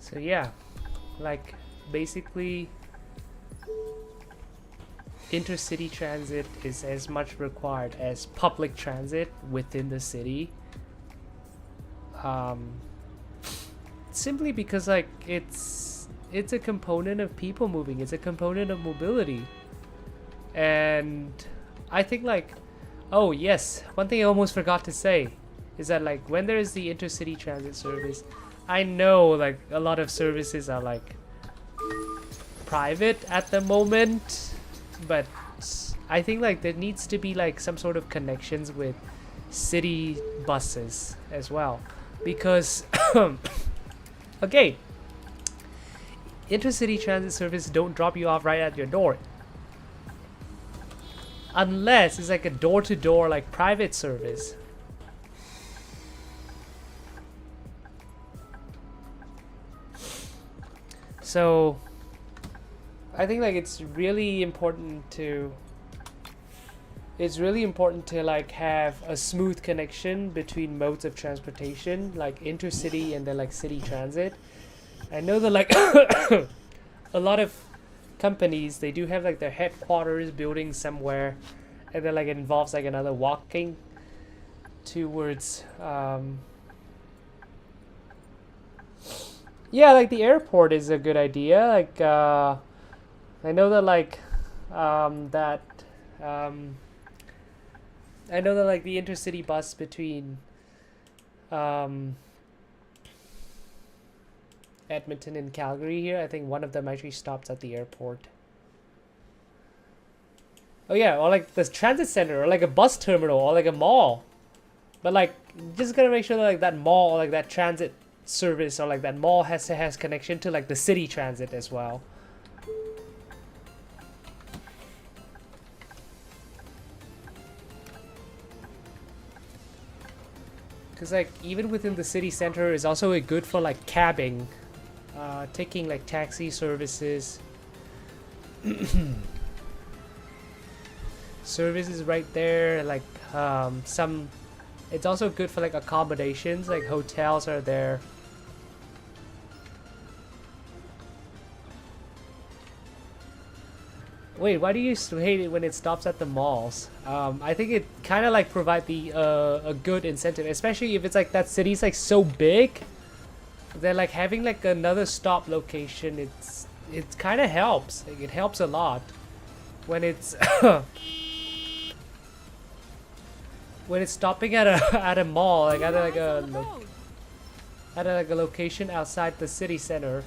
[SPEAKER 1] So yeah, like basically intercity transit is as much required as public transit within the city. Simply because like it's a component of people moving, it's a component of mobility. And I think like, oh yes, one thing I almost forgot to say is that like when there is the intercity transit service, I know like a lot of services are like private at the moment, but I think like there needs to be like some sort of connections with city buses as well, because okay, intercity transit service don't drop you off right at your door unless it's like a door-to-door like private service. So I think like it's really important to like have a smooth connection between modes of transportation, like intercity and then like city transit. I know that like a lot of companies, they do have like their headquarters building somewhere, and then like it involves like another walking towards yeah, like the airport is a good idea. Like I know that like I know that like the intercity bus between Edmonton and Calgary here, I think one of them actually stops at the airport. Oh yeah, or like the transit center, or like a bus terminal, or like a mall. But like, just gotta make sure that like that mall, or like that transit service, or like that mall has connection to like the city transit as well. Because like even within the city center is also good for like cabbing, taking like taxi services. Services right there, like some, it's also good for like accommodations, like hotels are there. Wait, why do you hate it when it stops at the malls? I think it kind of like provide the a good incentive, especially if it's like that city's like so big. Then like having like another stop location, it kind of helps. Like, it helps a lot when it's when it's stopping at a mall, like at a location outside the city center.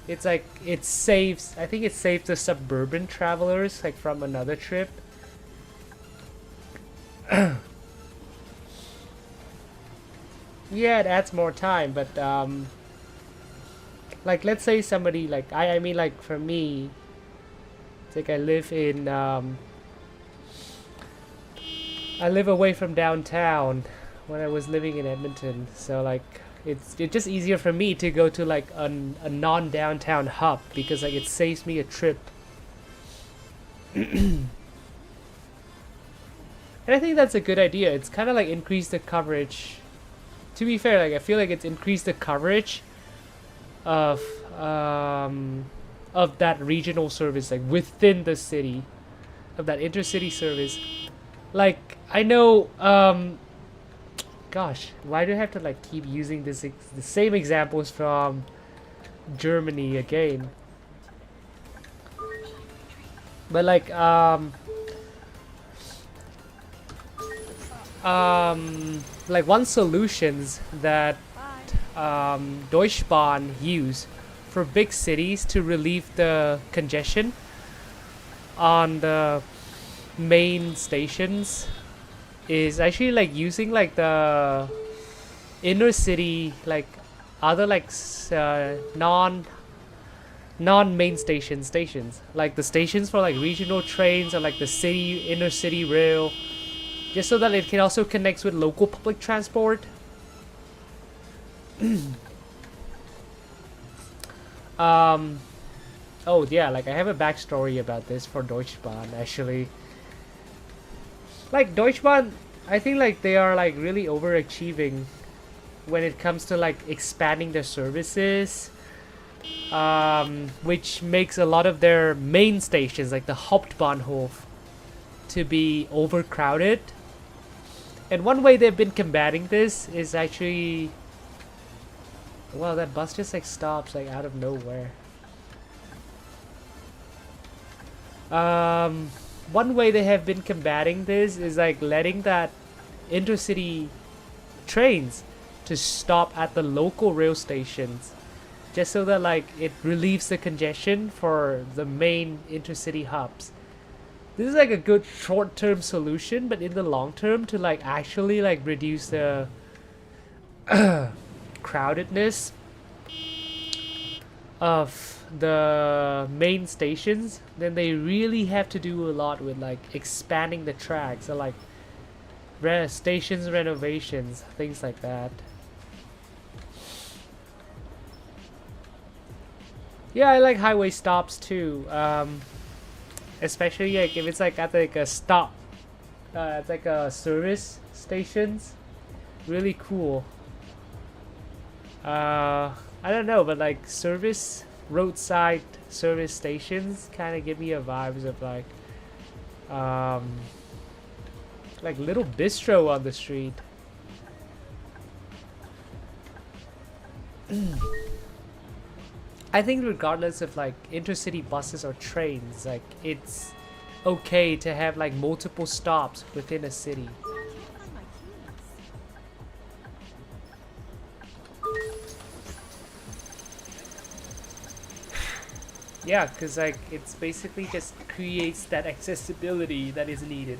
[SPEAKER 1] It's like it saves. I think it saves the suburban travelers like from another trip. Yeah, it adds more time, but like let's say somebody like I mean like for me, it's like I live in I live away from downtown when I was living in Edmonton, so like it's just easier for me to go to like a non-downtown hub because like it saves me a trip. And I think that's a good idea. It's kind of like increase the coverage. To be fair, like I feel like it's increased the coverage of that regional service, like within the city, of that intercity service. Like I know, gosh, why do I have to like keep using the same examples from Germany again? But like like one solutions that Deutsche Bahn use for big cities to relieve the congestion on the main stations is actually like using like the inner city, like other like non-main stations, like the stations for like regional trains or like the city inner city rail, just so that it can also connect with local public transport. Oh yeah, like I have a backstory about this for Deutsche Bahn actually. Like Deutsche Bahn, I think like they are like really overachieving when it comes to like expanding their services, which makes a lot of their main stations like the Hauptbahnhof to be overcrowded. And one way they've been combating this is actually, well, that bus just like stops like out of nowhere. One way they have been combating this is like letting that intercity trains to stop at the local rail stations, just so that like it relieves the congestion for the main intercity hubs. This is like a good short-term solution, but in the long term, to like actually like reduce the crowdedness of the main stations, then they really have to do a lot with like expanding the tracks or like stations renovations, things like that. Yeah, I like highway stops too, especially like if it's like at like a stop, it's like a service stations, really cool. I don't know, but like roadside service stations kind of give me a vibes of like little bistro on the street. I think regardless of like intercity buses or trains, like it's okay to have like multiple stops within a city. Yeah, because like it's basically just creates that accessibility that is needed.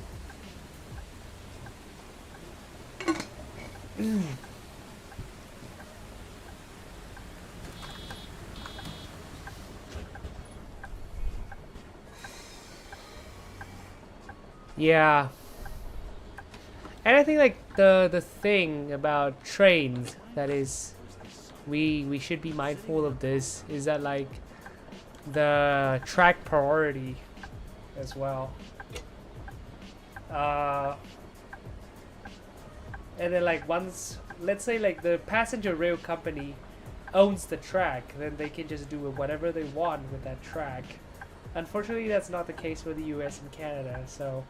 [SPEAKER 1] Yeah. And I think like the thing about trains that is we should be mindful of this is that like the track priority as well. And then like once, let's say like the passenger rail company owns the track, then they can just do whatever they want with that track. Unfortunately, that's not the case for the US and Canada, so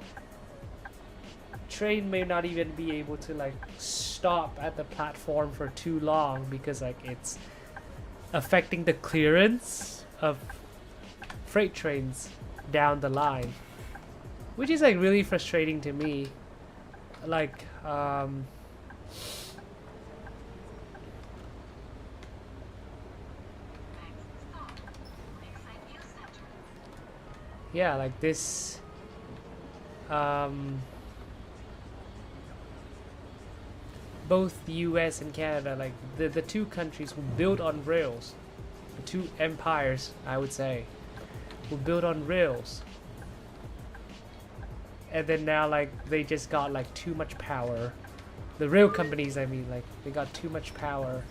[SPEAKER 1] train may not even be able to like stop at the platform for too long because like it's affecting the clearance of freight trains down the line, which is like really frustrating to me. Like yeah, like this both the US and Canada, like the two countries were built on rails, the two empires I would say were built on rails, and then now like they just got like too much power. The rail companies, I mean, like they got too much power.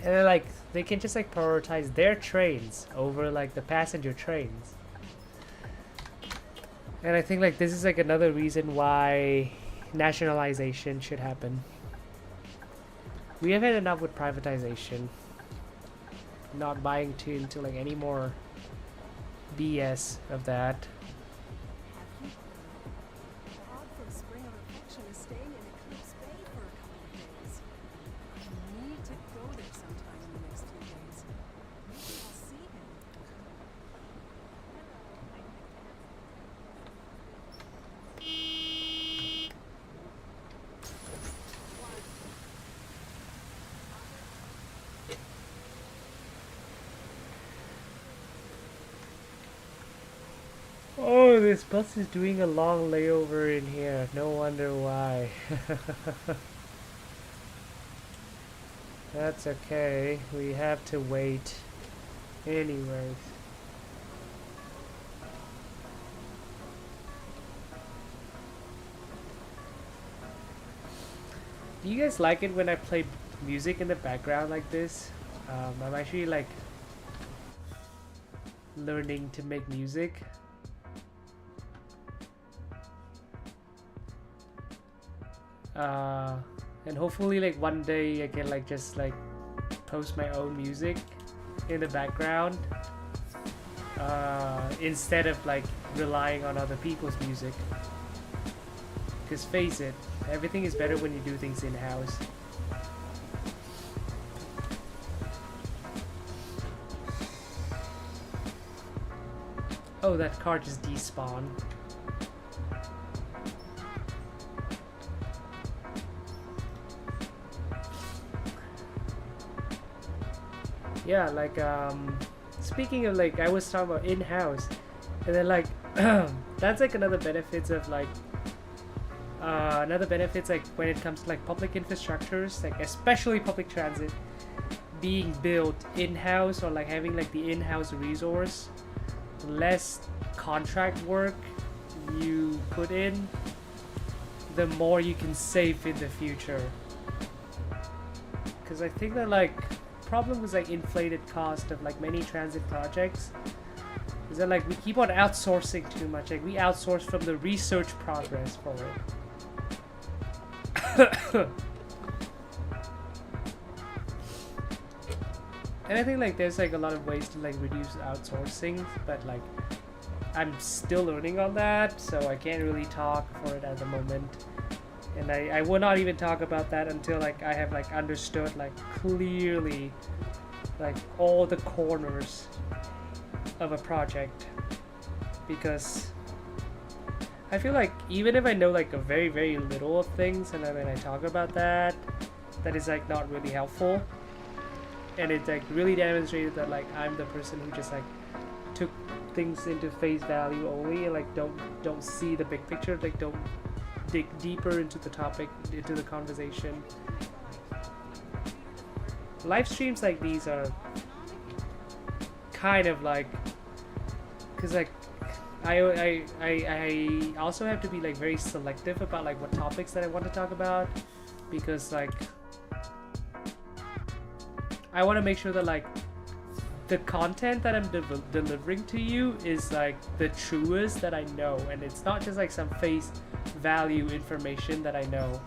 [SPEAKER 1] And then, like they can just like prioritize their trains over like the passenger trains. And I think like this is like another reason why nationalization should happen. We have had enough with privatization. Not buying into like any more BS of that. This bus is doing a long layover in here. No wonder why. That's okay. We have to wait. Anyways. Do you guys like it when I play music in the background like this? I'm actually like learning to make music. And hopefully like one day I can like just like post my own music in the background instead of like relying on other people's music. Because face it, everything is better when you do things in-house. Oh, that car just despawned. Yeah, like speaking of like I was talking about in-house, and then like that's like another benefits of like when it comes to like public infrastructures, like especially public transit being built in-house or like having like the in-house resource. Less contract work you put in, the more you can save in the future. Because I think that like problem with like inflated cost of like many transit projects is that like we keep on outsourcing too much. Like we outsource from the research progress for it. And I think like there's like a lot of ways to like reduce outsourcing, but like I'm still learning on that, so I can't really talk for it at the moment. And I will not even talk about that until like I have like understood like clearly like all the corners of a project, because I feel like even if I know like a very very little of things, and then when I talk about that, that is like not really helpful. And it like really demonstrated that like I'm the person who just like took things into face value only, and like don't see the big picture, like don't dig deeper into the topic, into the conversation. Live streams like these are kind of like, because like I also have to be like very selective about like what topics that I want to talk about, because like I want to make sure that like the content that I'm delivering to you is like the truest that I know, and it's not just like some face value information that I know.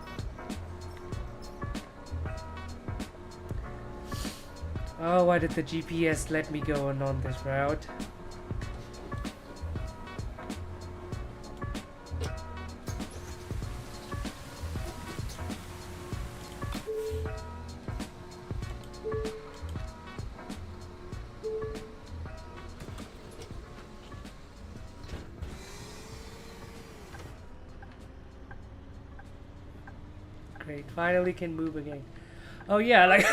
[SPEAKER 1] Oh, why did the GPS let me go on this route? Great, finally can move again. Oh yeah, like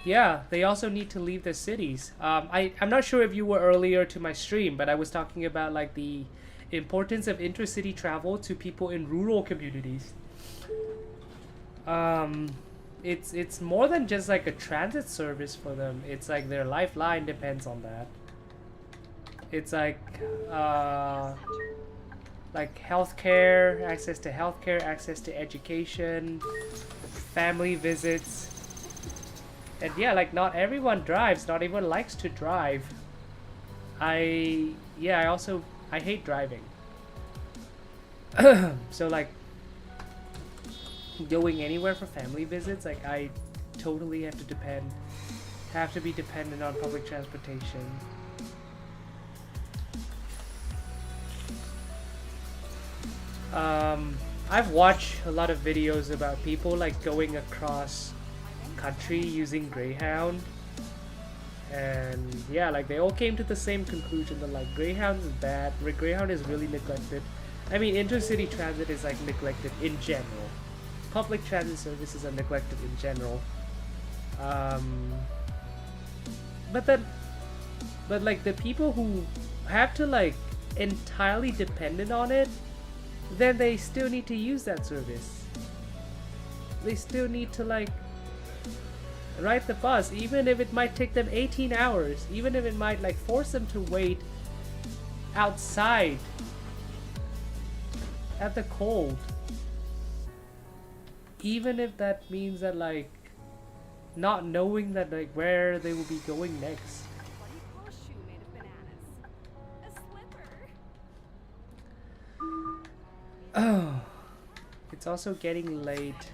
[SPEAKER 1] yeah, they also need to leave their cities. I'm not sure if you were earlier to my stream, but I was talking about like the importance of intercity travel to people in rural communities. It's more than just like a transit service for them. It's like their lifeline depends on that. It's like healthcare, access to healthcare, access to education, family visits. And yeah, like not everyone drives, not everyone likes to drive. I hate driving. So like going anywhere for family visits, like I totally have to be dependent on public transportation. I've watched a lot of videos about people like going across country using Greyhound, and yeah, like they all came to the same conclusion that like Greyhound is bad. Greyhound is really neglected. I mean, intercity transit is like neglected in general. Public transit services are neglected in general. But then but like the people who have to like entirely dependent on it, then they still need to use that service. They still need to like ride the bus, even if it might take them 18 hours, even if it might like force them to wait outside at the cold, even if that means that like not knowing that like where they will be going next.
[SPEAKER 7] What do you call a shoe made of bananas? A slipper.
[SPEAKER 1] Oh, it's also getting late.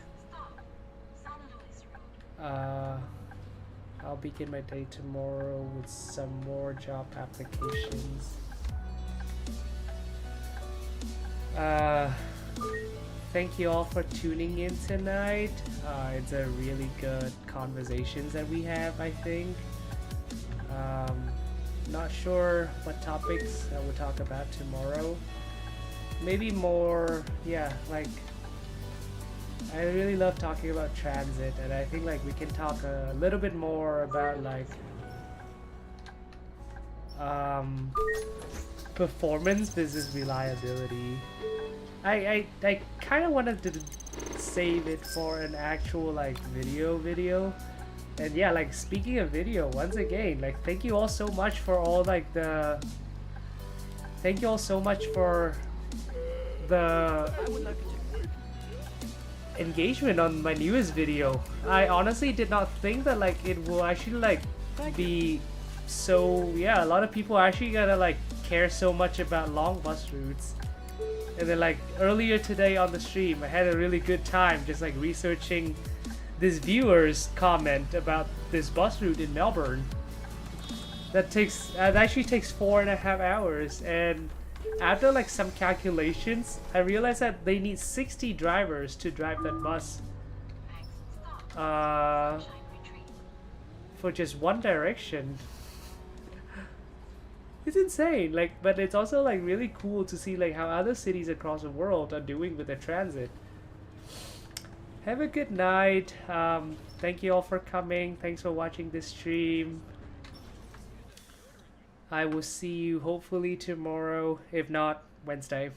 [SPEAKER 1] I'll begin my day tomorrow with some more job applications. Thank you all for tuning in tonight. It's a really good conversations that we have, I think. Not sure what topics I will talk about tomorrow. Maybe more, yeah, like I really love talking about transit, and I think like we can talk a little bit more about like performance versus reliability. I kind of wanted to save it for an actual like video. And yeah, like speaking of video, once again, like thank you all so much for all like the engagement on my newest video. I honestly did not think that like it will actually like be so, yeah, a lot of people are actually gonna like care so much about long bus routes. And then like earlier today on the stream, I had a really good time just like researching this viewer's comment about this bus route in Melbourne. That actually takes 4.5 hours, and after like some calculations, I realized that they need 60 drivers to drive that bus for just one direction. It's insane, like, but it's also like really cool to see like how other cities across the world are doing with their transit. Have a good night. Thank you all for coming. Thanks for watching this stream. I will see you hopefully tomorrow, if not Wednesday.